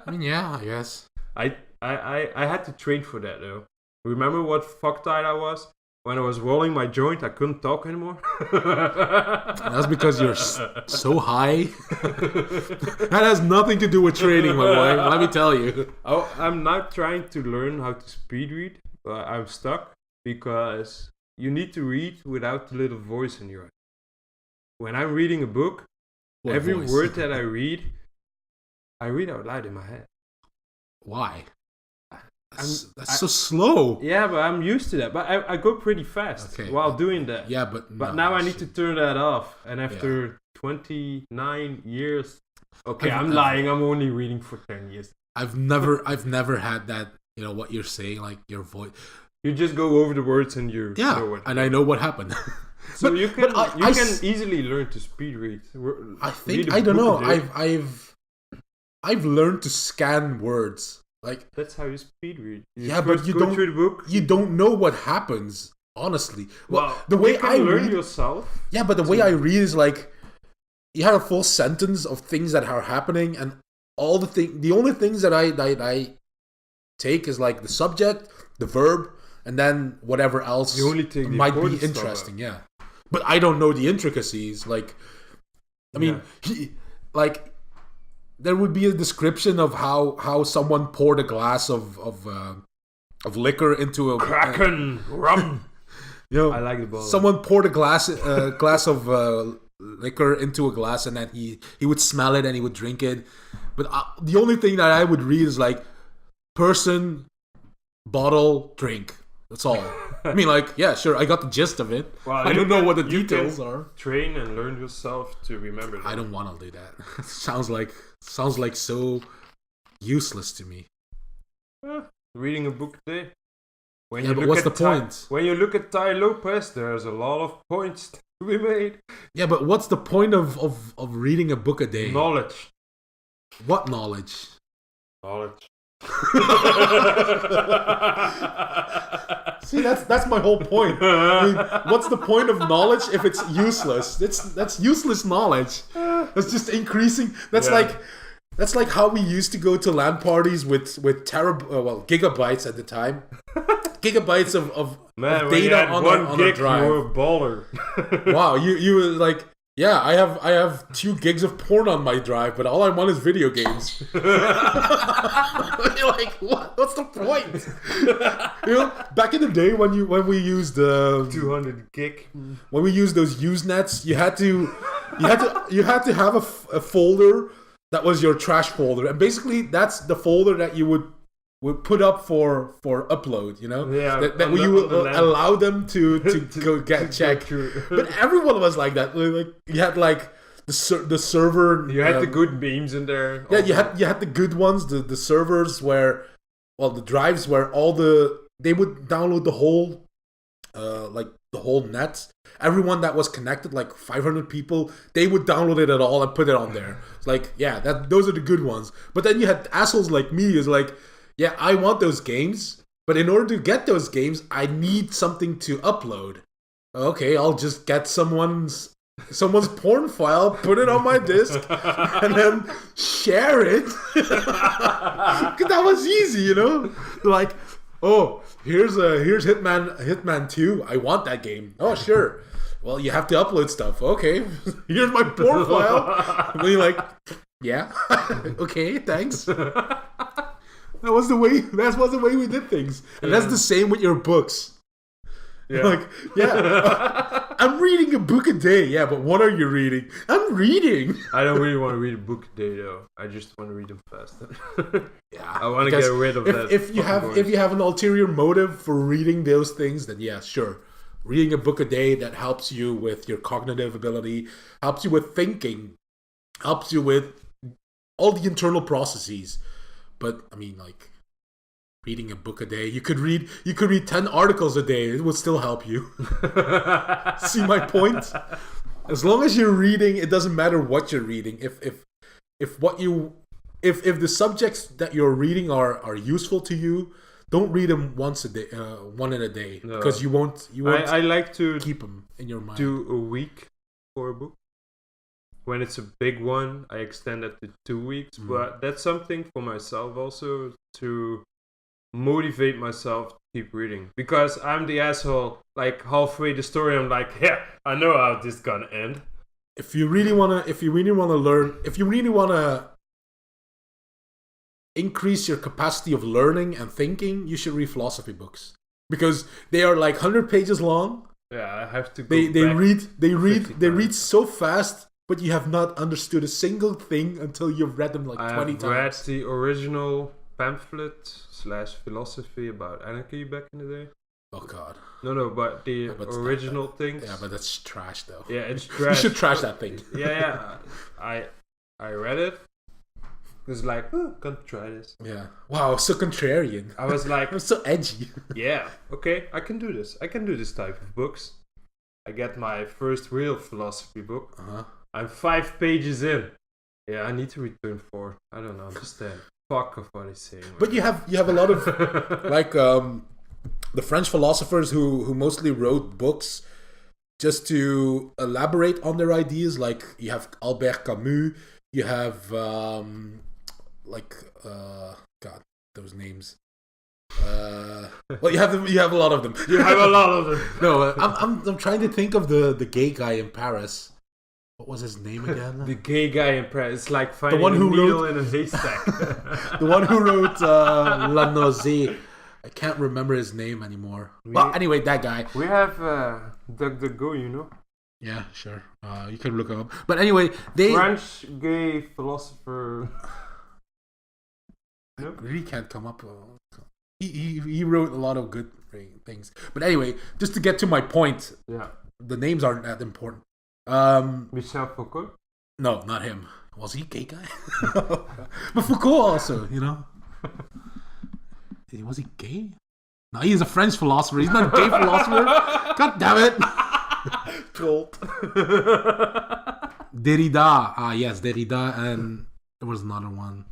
I mean, yeah, I guess. I had to train for that though. Remember what fucktard I was? When I was rolling my joint, I couldn't talk anymore. That's because you're so high. That has nothing to do with training, my boy. Let me tell you. I'm now trying to learn how to speed read, but I'm stuck because you need to read without the little voice in your head. When I'm reading a book, every word that I read out loud in my head. Why? That's so slow. Yeah, but I'm used to that. But I go pretty fast while doing that. Yeah, but now I need to turn that off. And after 29 years, I'm lying. I'm only reading for 10 years. I've never had that. You know what you're saying, like your voice. You just go over the words and you know what. And I know what happened. So you can easily learn to speed read. I don't know. I've learned to scan words. Like that's how you speed read. But you don't. Through the book. You don't know what happens. Honestly, the way I learn yourself. Yeah, but the way I read is like you have a full sentence of things that are happening, and all the only things that I take is like the subject, the verb, and then whatever else might be interesting. Yeah, but I don't know the intricacies. Like, I mean, there would be a description of how someone poured a glass of liquor into a Kraken rum. You know, I like the ball. Someone poured a glass of liquor into a glass, and then he would smell it and he would drink it. But the only thing that I would read is like person, bottle, drink. That's all. I mean, like, yeah, sure, I got the gist of it. Well, I don't know what the details are. Train and learn yourself to remember that. I don't want to do that. Sounds like so useless to me. Reading a book a day. But what's the point? When you look at Tai Lopez, there's a lot of points to be made. Yeah, but what's the point of reading a book a day? Knowledge. What knowledge? Knowledge. See, that's my whole point. I mean, what's the point of knowledge if it's useless? That's useless knowledge. That's just increasing. That's like how we used to go to LAN parties with gigabytes at the time. Gigabytes of data on a drive. You were a baller. Wow, you were like, yeah, I have 2 gigs of porn on my drive, but all I want is video games. You're like, what's the point? You know, back in the day when we used 200 gig, when we used those Usenets, you had to have a folder that was your trash folder, and basically that's the folder that you would put up for upload, you know? Yeah. That we would allow them to go get checked. But everyone was like that. Like you had like the server. You had the good memes in there. Yeah, you had the good ones. The servers where, the drives where they would download the whole, the whole net. Everyone that was connected, like 500 people, they would download it at all and put it on there. It's like, yeah, those are the good ones. But then you had assholes like me who's like, yeah, I want those games, but in order to get those games, I need something to upload. Okay, I'll just get someone's porn file, put it on my disk, and then share it. That was easy, you know? Like, oh, here's Hitman 2. I want that game. Oh, sure. Well, you have to upload stuff. Okay, here's my porn file. And you're like, yeah, okay, thanks. That was the way we did things. And that's the same with your books. Yeah. Like, yeah, I'm reading a book a day. Yeah, but what are you reading? I'm reading. I don't really want to read a book a day though. I just want to read them faster. Yeah, I want to get rid of that. If you have an ulterior motive for reading those things, then yeah, sure. Reading a book a day that helps you with your cognitive ability, helps you with thinking, helps you with all the internal processes. But I mean, like, reading a book a day, you could read 10 articles a day. It would still help you. See my point? As long as you're reading, it doesn't matter what you're reading. If the subjects that you're reading are useful to you, don't read them once a day, one in a day, because you won't. I like to keep them in your mind. Do a week for a book. When it's a big one, I extend it to 2 weeks. But that's something for myself also to motivate myself to keep reading. Because I'm the asshole, like halfway the story, I'm like, yeah, I know how this is gonna end. If you really wanna increase your capacity of learning and thinking, you should read philosophy books. Because they are like 100 pages long. Yeah, I have to go They read so fast. But you have not understood a single thing until you've read them like 20 times. I read the original pamphlet / philosophy about anarchy back in the day. Oh God. No, but the original things. Yeah, but that's trash though. Yeah, it's trash. You should trash that thing. Yeah. I read it. It was like, can't try this. Yeah. Wow, so contrarian. I was like, I'm so edgy. Yeah, okay, I can do this. I can do this type of books. I get my first real philosophy book. I'm 5 pages in. Yeah, I need to return 4. I don't understand. Fuck of what he's saying. But you have a lot of like the French philosophers who mostly wrote books just to elaborate on their ideas. Like you have Albert Camus. You have God, those names. Well, you have a lot of them. You have a lot of them. No, I'm trying to think of the gay guy in Paris. What was his name again? The gay guy in Paris. It's like finding the one who a needle wrote, in a haystack. The one who wrote La Nausée. I can't remember his name anymore. Well, anyway, that guy. We have DuckDuckGo, you know. Yeah, sure. You can look him up. But anyway, French gay philosopher. I really can't come up. He wrote a lot of good things. But anyway, just to get to my point. Yeah. The names aren't that important. Michel Foucault? No, not him. Was he a gay guy? But Foucault also, you know. Was he gay? No, he's a French philosopher. He's not a gay philosopher. God damn it. Trolled. Derrida. Yes, Derrida, and there was another one.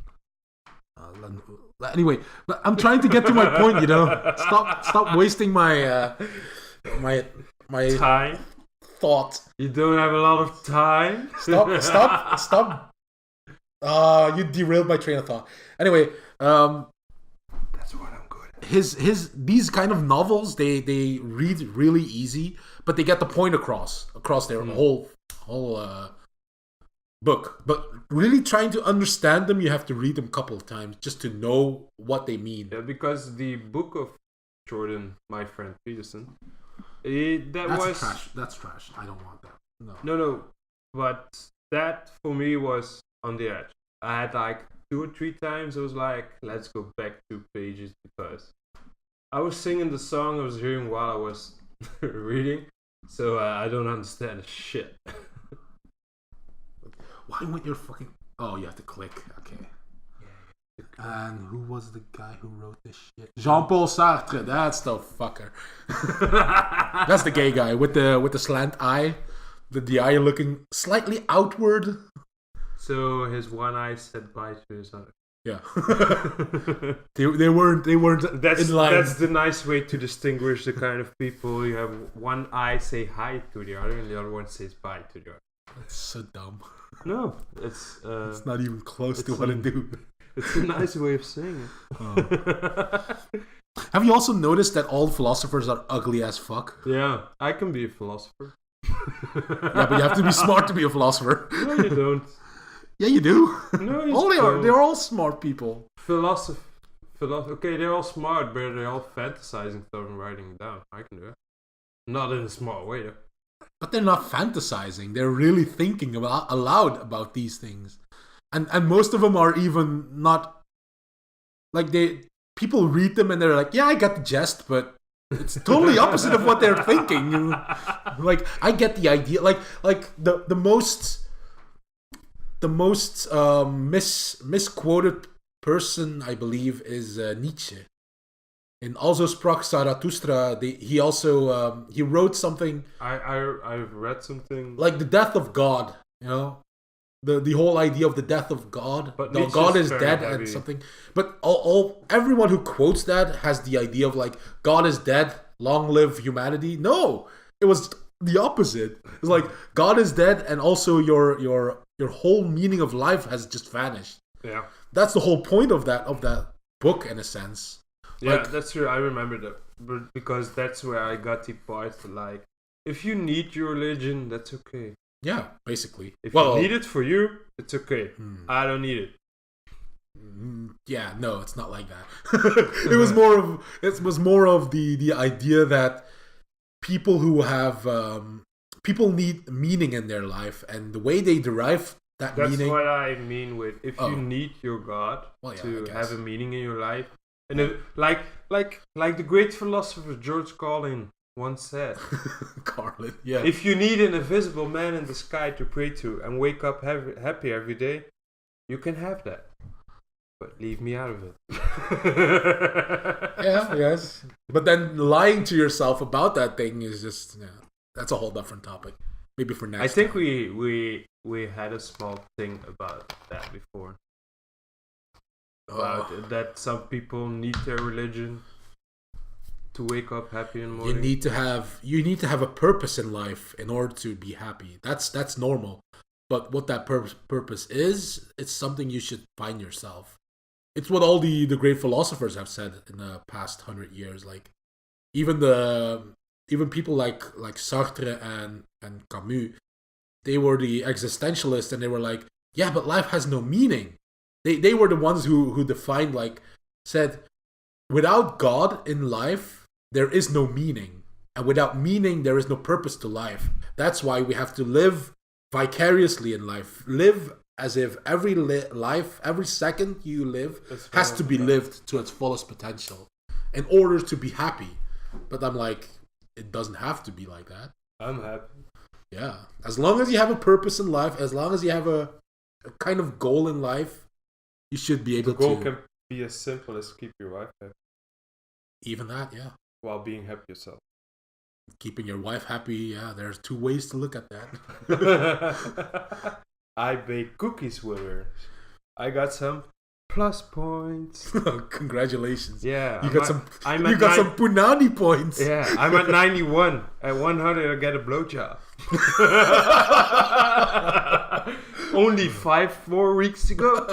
Anyway, but I'm trying to get to my point. You know, stop wasting my time. Thought. You don't have a lot of time. Stop. You derailed my train of thought. Anyway, that's what I'm good at. These kind of novels, they read really easy, but they get the point across their whole book. But really trying to understand them, you have to read them a couple of times just to know what they mean. Yeah, because the book of Jordan, my friend Peterson, That's trash. I don't want that. No. But that for me was on the edge. I had like 2 or 3 times. I was like, let's go back 2 pages because I was singing the song I was hearing while I was reading, so I don't understand a shit. Why won't your fucking? Oh, you have to click. Okay. And who was the guy who wrote this shit? Jean-Paul Sartre. That's the fucker. That's the gay guy with the slant eye, the eye looking slightly outward. So his one eye said bye to his other. Yeah. they weren't that's, in line. That's the nice way to distinguish the kind of people. You have one eye say hi to the other and the other one says bye to the other. That's so dumb. No, it's not even close to what I do. It's a nice way of saying it. Oh. Have you also noticed that all philosophers are ugly as fuck? Yeah, I can be a philosopher. Yeah, but you have to be smart to be a philosopher. No, you don't. Yeah, you do. No, you don't. They're all smart people. Okay, they're all smart, but they're all fantasizing stuff and writing it down. I can do it. Not in a smart way, though. But they're not fantasizing. They're really thinking aloud about these things. And most of them are even not like people read them and they're like, yeah, I got the jest, but it's totally opposite of what they're thinking. Like, I get the idea. Like the most misquoted person, I believe, is Nietzsche. In Also sprach Zarathustra, he also he wrote something. I've read something like the death of God. You know. The whole idea of the death of God, but no, God is dead and something. But everyone who quotes that has the idea of like God is dead, long live humanity. No, it was the opposite. It's like God is dead, and also your whole meaning of life has just vanished. Yeah, that's the whole point of that book in a sense. Yeah, like, that's true. I remember that, but because that's where I got the part like, if you need your religion, that's okay. Yeah, basically. If you need it for you, it's okay. I don't need it. Yeah, no, it's not like that. It was more of the idea that people who have people need meaning in their life, and the way they derive That's meaning. What I mean with if you need your God to have a meaning in your life, and like the great philosopher George Carlin once said, Carlin, yeah. If you need an invisible man in the sky to pray to and wake up happy every day, you can have that. But leave me out of it. Yeah, yes. But then lying to yourself about that thing is just, that's a whole different topic. Maybe for next I think time. we had a small thing about that before. About that some people need their religion to wake up happy in the morning. You need to have a purpose in life in order to be happy. That's normal. But what that purpose is, it's something you should find yourself. It's what all the great philosophers have said in the past 100 years. Like even people like Sartre and Camus, they were the existentialists, and they were like, yeah, but life has no meaning. They were the ones who defined, like, said, without God in life, there is no meaning, and without meaning, there is no purpose to life. That's why we have to live vicariously in life. Live as if every every second you live has to be lived to its fullest potential in order to be happy. But I'm like, it doesn't have to be like that. I'm happy. Yeah. As long as you have a purpose in life, as long as you have a kind of goal in life, you should be able to... The goal can be as simple as keep your wife happy. Even that, yeah. While being happy yourself. Keeping your wife happy, yeah, there's two ways to look at that. I baked cookies with her. I got some plus points. Congratulations. Yeah. You got some punani points. Yeah, I'm at 91. At 100 I get a blowjob. Only 5 more weeks to go.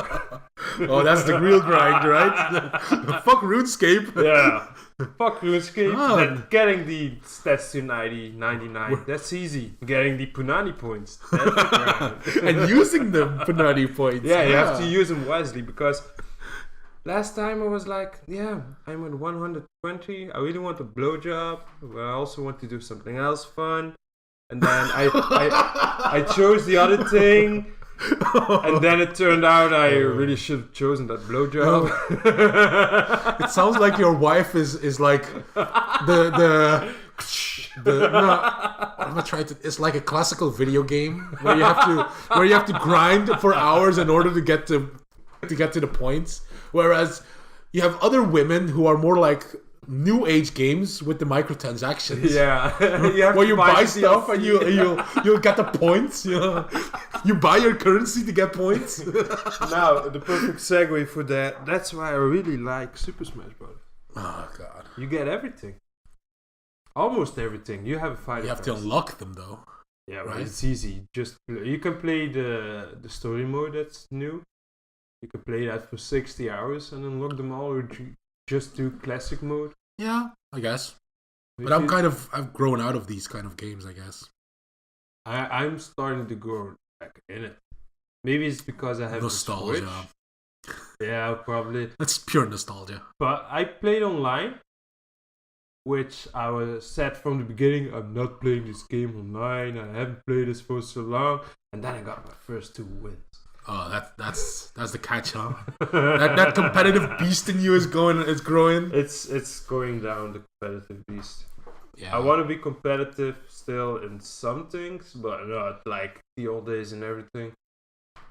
Oh, that's the real grind, right? Fuck RuneScape. Yeah. Fuck RuneScape. Getting the stats to 90, 99. That's easy. Getting the punani points. That's the grind. And using the punani points. Yeah, you have to use them wisely, because last time I was like, yeah, I'm at 120. I really want a blowjob, but I also want to do something else fun. And then I chose the other thing. And then it turned out I really should have chosen that blowjob. It sounds like your wife is like the no, I'm gonna try to. It's like a classical video game where you have to grind for hours in order to get to the points. Whereas you have other women who are more like new age games with the microtransactions. Yeah, where you buy stuff and you'll get the points. You buy your currency to get points. Now the perfect segue for that. That's why I really like Super Smash Bros. Oh god, you get everything, almost everything. You have a fighter. You have to unlock them though. Yeah, right. It's easy. Just you can play the story mode that's new. You can play that for 60 hours and unlock them all, or just do classic mode. Yeah, I guess. But I've grown out of these kind of games, I guess. I'm starting to go back in it. Maybe it's because I have nostalgia. Switch. Yeah, probably. That's pure nostalgia. But I played online, which I was said from the beginning, I'm not playing this game online. I haven't played this for so long, and then I got my first 2 wins. Oh, that's the catch, huh? that competitive beast in you is growing. It's going down, the competitive beast. Yeah. I want to be competitive still in some things, but not like the old days and everything.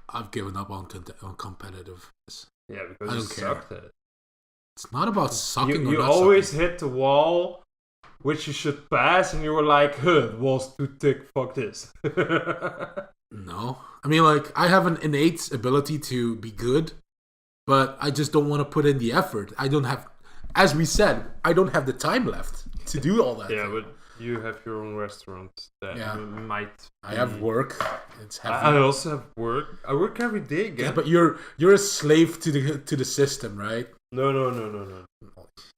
I've given up on competitiveness. Yeah, because you sucked at it. It's not about sucking. You always hit the wall, which you should pass, and you were like, the wall's too thick, fuck this. No. I mean, like, I have an innate ability to be good, but I just don't want to put in the effort. I don't have, as we said, I don't have the time left to do all that. Yeah, but you have your own restaurant that might... I have work. It's heavy. I also have work. I work every day again. Yeah, but you're a slave to the system, right? No.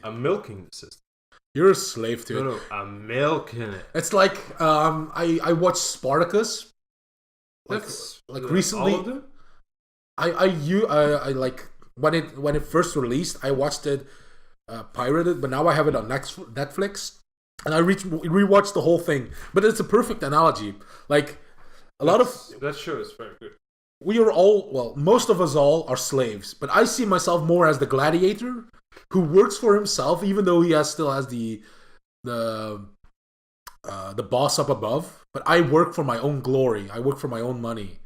I'm milking the system. You're a slave to it. No, I'm milking it. It's like, I watched Spartacus. Like recently, all of them? I like when it first released, I watched it pirated, but now I have it on Netflix, and I rewatched the whole thing. But it's a perfect analogy. Like lot of that show is very good. we are all, well, most of us all are slaves, but I see myself more as the gladiator who works for himself, even though he still has the boss up above. But I work for my own glory. I work for my own money.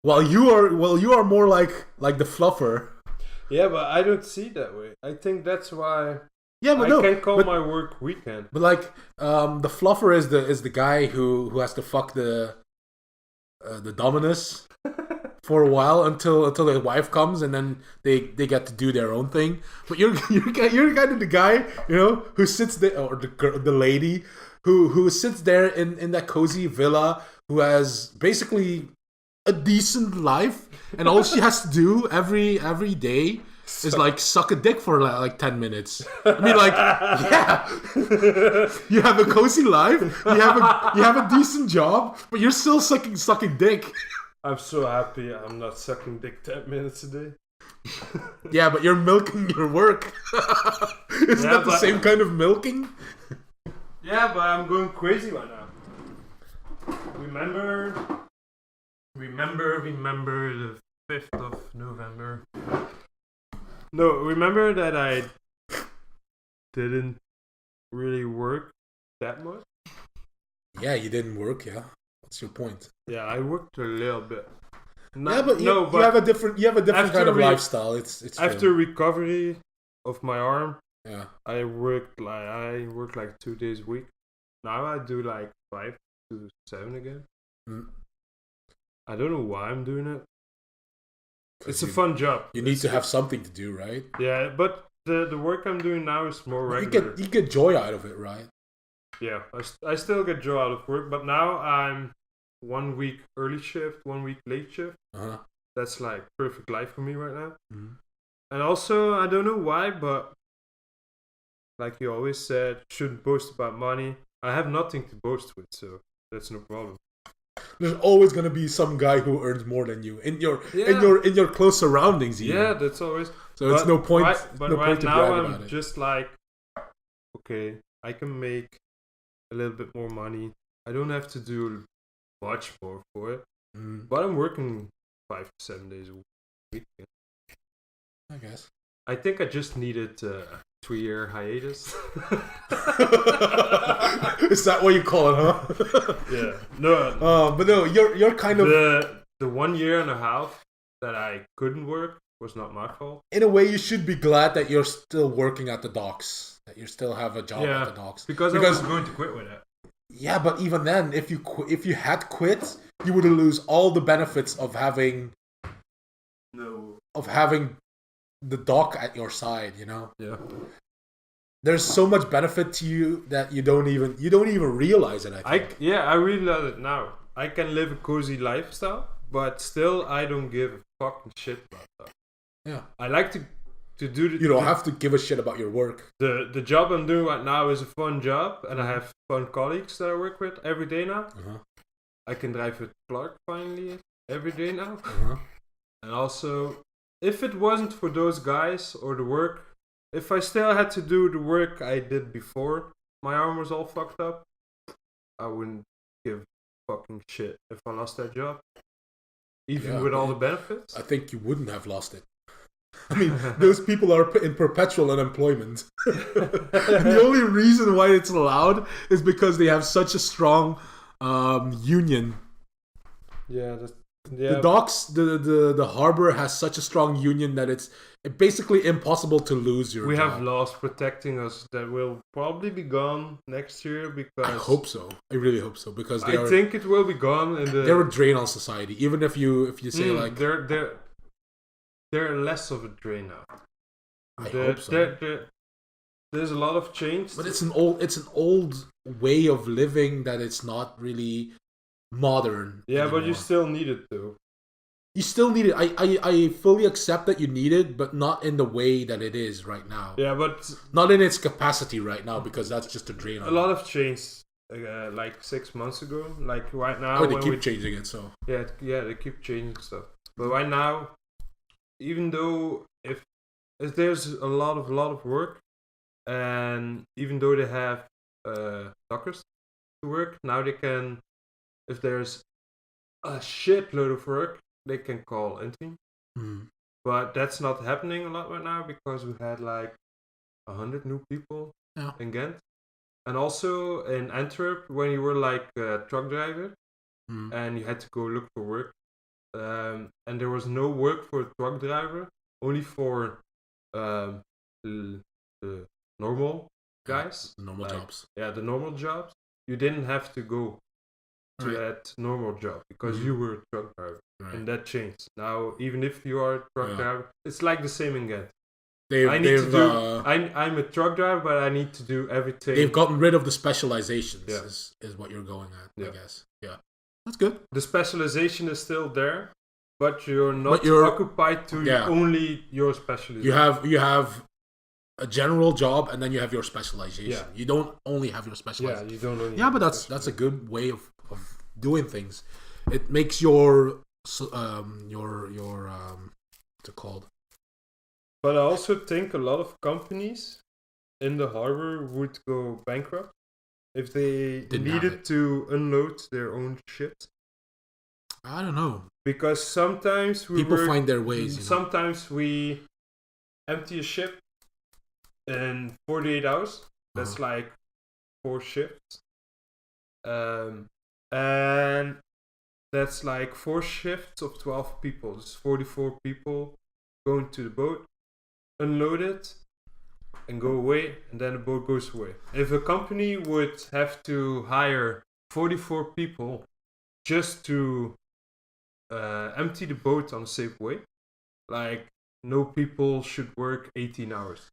While you are more like the fluffer. Yeah, but I don't see it that way. I think that's why. Yeah, but I can't call my work weekend. But like, the fluffer is the guy who has to fuck the dominus for a while until the wife comes, and then they get to do their own thing. But you're kind of the guy, who sits there, or the lady who sits there in that cozy villa, who has basically a decent life, and all she has to do every day is like suck a dick for like 10 minutes. I mean, like, yeah, you have a cozy life, you have a decent job, but you're still sucking dick. I'm so happy I'm not sucking dick 10 minutes a day. Yeah, but you're milking your work. Isn't that the same kind of milking? Yeah, but I'm going crazy right now. Remember the 5th of November. No, remember that I didn't really work that much? Yeah, you didn't work, yeah. What's your point? Yeah, I worked a little bit. But you have a different kind of lifestyle. It's after recovery of my arm. Yeah. I work like 2 days a week. Now I do like 5 to 7 again. I don't know why I'm doing it. It's a fun job. You need to have something to do, right? Yeah, but the work I'm doing now is more regular. You get joy out of it, right? Yeah, I still get joy out of work, but now I'm 1 week early shift, 1 week late shift. Uh-huh. That's like perfect life for me right now. Mm-hmm. And also, I don't know why, but like you always said, shouldn't boast about money. I have nothing to boast with, so that's no problem. There's always gonna be some guy who earns more than you in your close surroundings. Even. Yeah, that's always. So it's no point. But no right point to now brag I'm about it. just like, okay, I can make a little bit more money. I don't have to do much more for it, but I'm working 5 to 7 days a week. I guess. I think I just needed a 3-year hiatus. Is that what you call it, huh? Yeah. No. But no, you're kind of the 1 year and a half that I couldn't work was not my fault. In a way, you should be glad that you're still working at the docks. That you still have a job at the docks. Because I was going to quit with it. Yeah, but even then, if you had quit, you would lose all the benefits of having the dock at your side. Yeah. There's so much benefit to you that you don't even realize it. I think. I realize it now. I can live a cozy lifestyle, but still I don't give a fucking shit about that. Yeah. I like to do the... You don't have to give a shit about your work. The job I'm doing right now is a fun job, and I have fun colleagues that I work with every day now. Uh-huh. I can drive with Clark finally every day now. Uh-huh. And also, if it wasn't for those guys or the work, if I still had to do the work I did before my arm was all fucked up, I wouldn't give fucking shit if I lost that job. Even with all the benefits. I think you wouldn't have lost it. I mean, those people are in perpetual unemployment. And the only reason why it's allowed is because they have such a strong union. Yeah, the docks, the harbor has such a strong union that it's basically impossible to lose your job. We have laws protecting us that will probably be gone next year because... I hope so. I really hope so because I think it will be gone in the... They're a drain on society. Even if you say like... They're less of a drain now. I hope so. There's a lot of change. But it's an old way of living that it's not really modern. Yeah, anymore. but you still need it though. You still need it. I fully accept that you need it, but not in the way that it is right now. Yeah, but... Not in its capacity right now, because that's just a drain on a lot of change. Like 6 months ago. Like right now... they keep changing it, so... Yeah, they keep changing stuff. But right now... Even though if there's a lot of work, and even though they have dockers to work, now they can, if there's a shitload of work, they can call interim. Mm. But that's not happening a lot right now because we had like 100 new people in Ghent. And also in Antwerp, when you were like a truck driver and you had to go look for work, and there was no work for a truck driver, only for the normal guys. The normal jobs. Yeah, the normal jobs. You didn't have to go to that normal job because you were a truck driver. Right. And that changed. Now, even if you are a truck driver, it's like the same in Ghent. I'm a truck driver, but I need to do everything. They've gotten rid of the specializations, is what you're going at, I guess. Yeah. That's good. The specialization is still there, but you're not occupied to only your specialization. You have a general job, and then you have your specialization. Yeah. You don't only have your specialization. Yeah, you don't only but that's a good way of doing things. It makes your what's it called? But I also think a lot of companies in the harbor would go bankrupt if they needed to unload their own ships. I don't know. Because sometimes people find their ways. Sometimes we empty a ship in 48 hours. That's like 4 shifts. And that's like 4 shifts of 12 people. It's 44 people going to the boat, unload it, and go away, and then the boat goes away. If a company would have to hire 44 people just to empty the boat on a safe way, like no people should work 18 hours.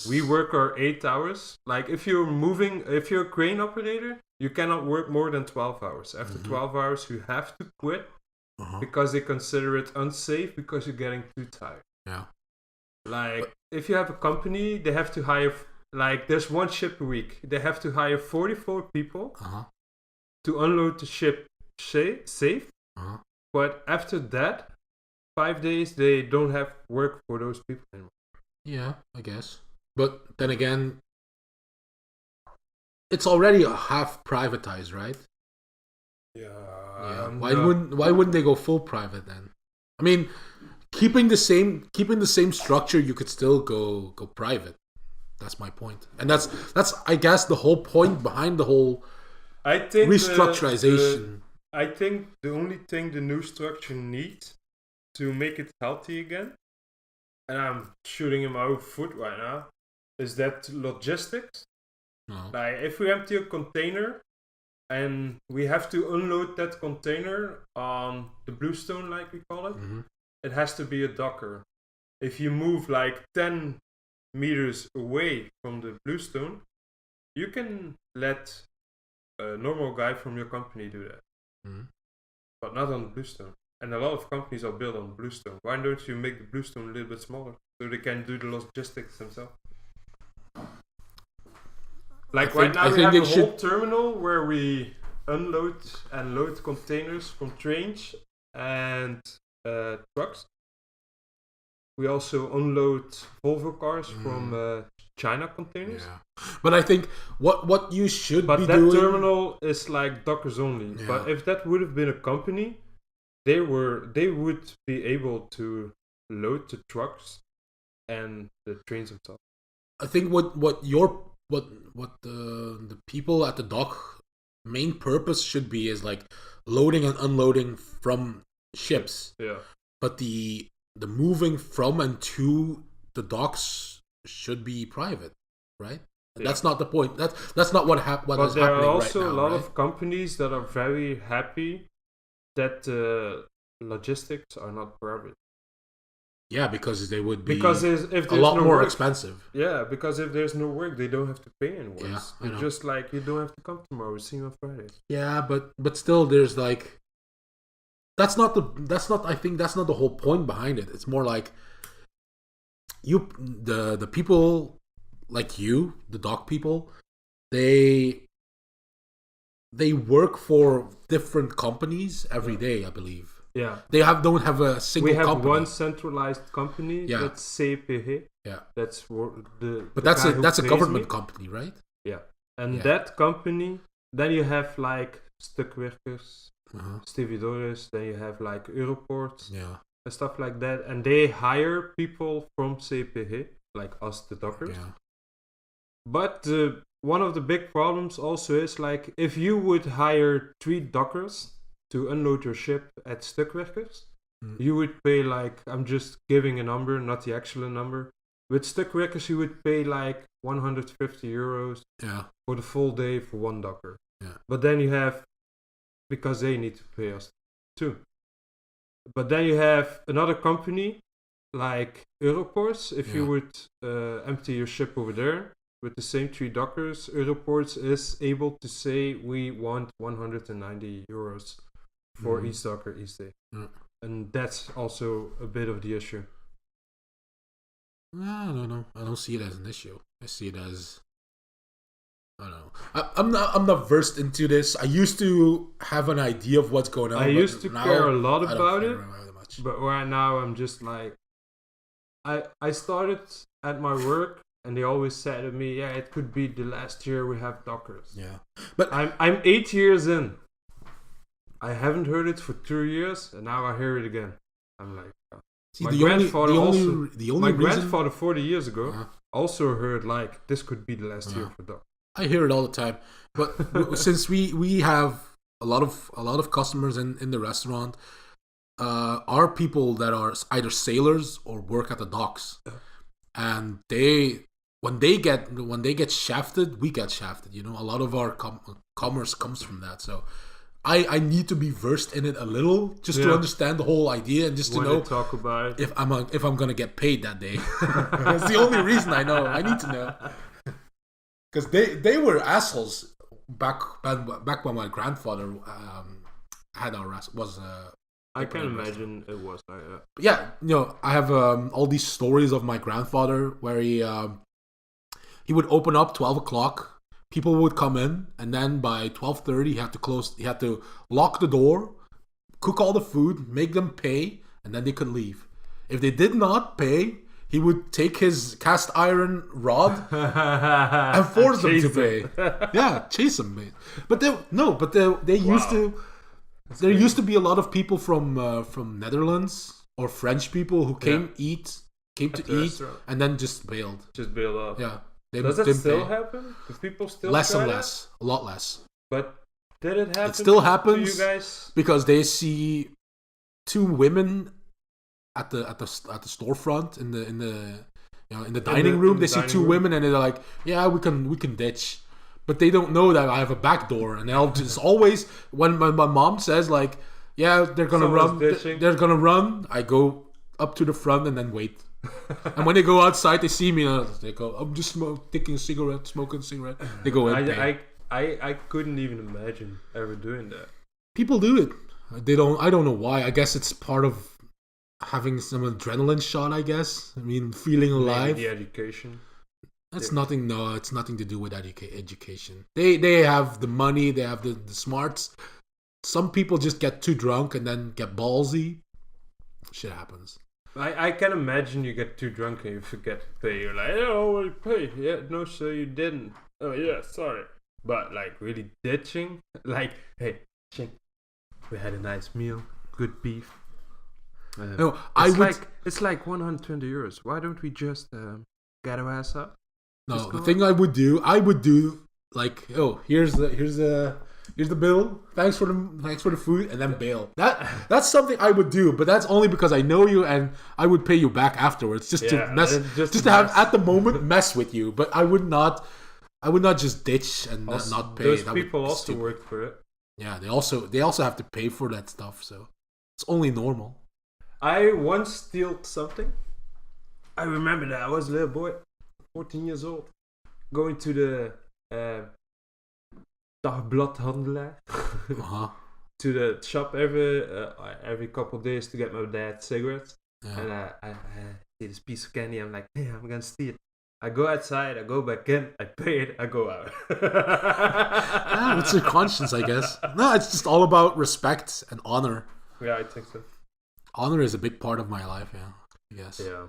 We work our 8 hours. Like if you're a crane operator, you cannot work more than 12 hours. After 12 hours, you have to quit because they consider it unsafe because you're getting too tired. Yeah. Like if you have a company, they have to hire, like there's 1 ship a week. They have to hire 44 people to unload the ship safe. But after that, 5 days, they don't have work for those people anymore. Yeah, I guess. But then again, it's already half privatized, right? Yeah. Why wouldn't they go full private then? I mean, keeping the same structure, you could still go private. That's my point. And that's I guess the whole point behind the whole restructurization. I think the only thing the new structure needs to make it healthy again, and I'm shooting in my own foot right now, is that logistics. Like if we empty a container and we have to unload that container on the bluestone, like we call it, it has to be a docker. If you move like 10 meters away from the bluestone, you can let a normal guy from your company do that. But not on the bluestone. And a lot of companies are built on bluestone. Why don't you make the bluestone a little bit smaller so they can do the logistics themselves? Like right now we have a whole terminal where we unload and load containers from trains and trucks. We also unload Volvo cars from China containers. Yeah. But I think what you should be doing... But that terminal is like dockers only. Yeah. But if that would have been a company, they would be able to load the trucks and the trains themselves. I think what the people at the dock main purpose should be is like loading and unloading from ships. Yeah. But the moving from and to the docks should be private, right? Yeah. That's not the point. That's not what is happening right now. But there are also a lot of companies that are very happy that logistics are not private. Yeah, because they would be if there's a lot no more work, expensive. Yeah, because if there's no work, they don't have to pay anyone. Yeah, it's just like you don't have to come tomorrow. See you on Friday. Yeah, but still, there's like I think that's not the whole point behind it. It's more like the people like you, the dock people, they work for different companies every day, I believe. Yeah. They don't have a single company. We have one centralized company, that's CPG. Yeah. That's that's a government company, right? Yeah. And that company, then you have like stuk workers stevedores. Then you have like Euroports. Yeah. And stuff like that. And they hire people from CPG, like us, the dockers. Yeah. But one of the big problems also is like if you would hire 3 dockers to unload your ship at Stukwerkers, you would pay like, I'm just giving a number, not the actual number. With Stukwerkers, you would pay like 150 euros for the full day for 1 docker. Yeah. But then you have, because they need to pay us too. But then you have another company like Euroports. If you would empty your ship over there with the same 3 dockers, Euroports is able to say we want 190 euros for each docker each day. And that's also a bit of the issue. I don't know. I don't see it as an issue. I see it as, I don't know. I'm not versed into this. I used to have an idea of what's going on. I used to care a lot about it, but right now I'm just like, I started at my work and they always said to me, it could be the last year we have dockers. Yeah, but I'm 8 years in. I haven't heard it for 2 years, and now I hear it again. I'm like, see, my grandfather 40 years ago also heard like this could be the last year for dockers. I hear it all the time, but since we have a lot of customers in the restaurant, are people that are either sailors or work at the docks, and when they get shafted, we get shafted. You know, a lot of our commerce comes from that. So I need to be versed in it a little just to understand the whole idea and just to know talk about it. if I'm gonna get paid that day. That's the only reason I know. I need to know. Because they were assholes back when my grandfather had was. I can imagine it was like that. But yeah, you know, I have all these stories of my grandfather where he would open up 12 o'clock. People would come in, and then by 12:30 he had to close. He had to lock the door, cook all the food, make them pay, and then they could leave. If they did not pay, he would take his cast iron rod and force them to pay. Yeah, chase them, mate. But they used to. There used to be a lot of people from Netherlands or French people who came to eat, and then just bailed. Just bailed off. Yeah. Does that still happen? Do people still less and less, a lot less. But did it happen? It still happens to you guys? Because they see 2 women at the storefront in the dining room. They see 2 women and they're like, yeah, we can ditch. But they don't know that I have a back door, and they'll just always when my mom says like, yeah, they're gonna run. They're gonna run. I go up to the front and then wait. And when they go outside, they see me and they go, I'm just smoking a cigarette. They go in. I couldn't even imagine ever doing that. People do it. I don't know why. I guess it's part of having some adrenaline shot, I guess. I mean, feeling alive. Maybe the education. It's nothing to do with education. They have the money, they have the smarts. Some people just get too drunk and then get ballsy. Shit happens. I can imagine you get too drunk and you forget to pay. You're like, oh, well, pay. Yeah, no, sir, you didn't. Oh, yeah, sorry. But, like, really ditching? Like, hey, we had a nice meal. Good beef. No, it's like 120 euros. Why don't we just get our ass up? No, the thing I would do like, oh, here's the bill. Thanks for the food, and then bail. That's something I would do, but that's only because I know you and I would pay you back afterwards, just to have at the moment mess with you. But I would not just ditch and not pay. Those people also work for it. Yeah, they also have to pay for that stuff, so it's only normal. I once steal something. I remember that I was a little boy. 14 years old, going to the dagbladhandelaar, to the shop every couple of days to get my dad cigarettes. Yeah. And I see this piece of candy. I'm like, yeah, I'm gonna steal it. I go outside, I go back in, I pay it, I go out. Yeah, it's your conscience, I guess. No, it's just all about respect and honor. Yeah, I think so. Honor is a big part of my life, yeah, I guess. Yeah.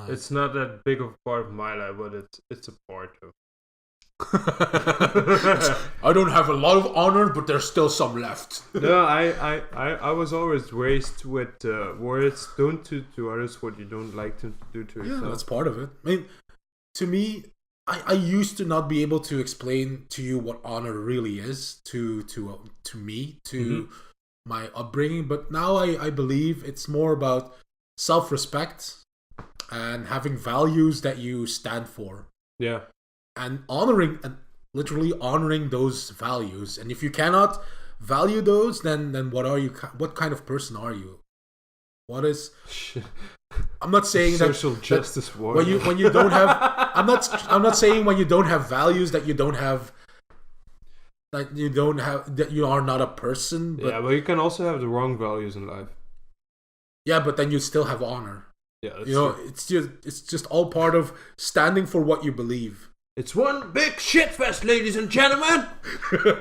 It's not that big of a part of my life, but it's a part of I don't have a lot of honor, but there's still some left. No, I was always raised with words. Don't do to others what you don't like to do to yourself. Yeah, that's part of it. I mean, to me, I used to not be able to explain to you what honor really is to me, to my upbringing, but now I believe it's more about self-respect and having values that you stand for. Yeah. And literally honoring those values. And if you cannot value those, then what are you? What kind of person are you? What is? I'm not saying social justice warrior. When you don't have. I'm not saying when you don't have values that you don't have. That you are not a person. But, yeah, but you can also have the wrong values in life. Yeah, but then you still have honor. Yeah, that's true. It's just all part of standing for what you believe. It's one big shitfest, ladies and gentlemen.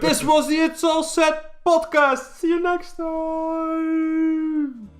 This was the It's All Set podcast. See you next time.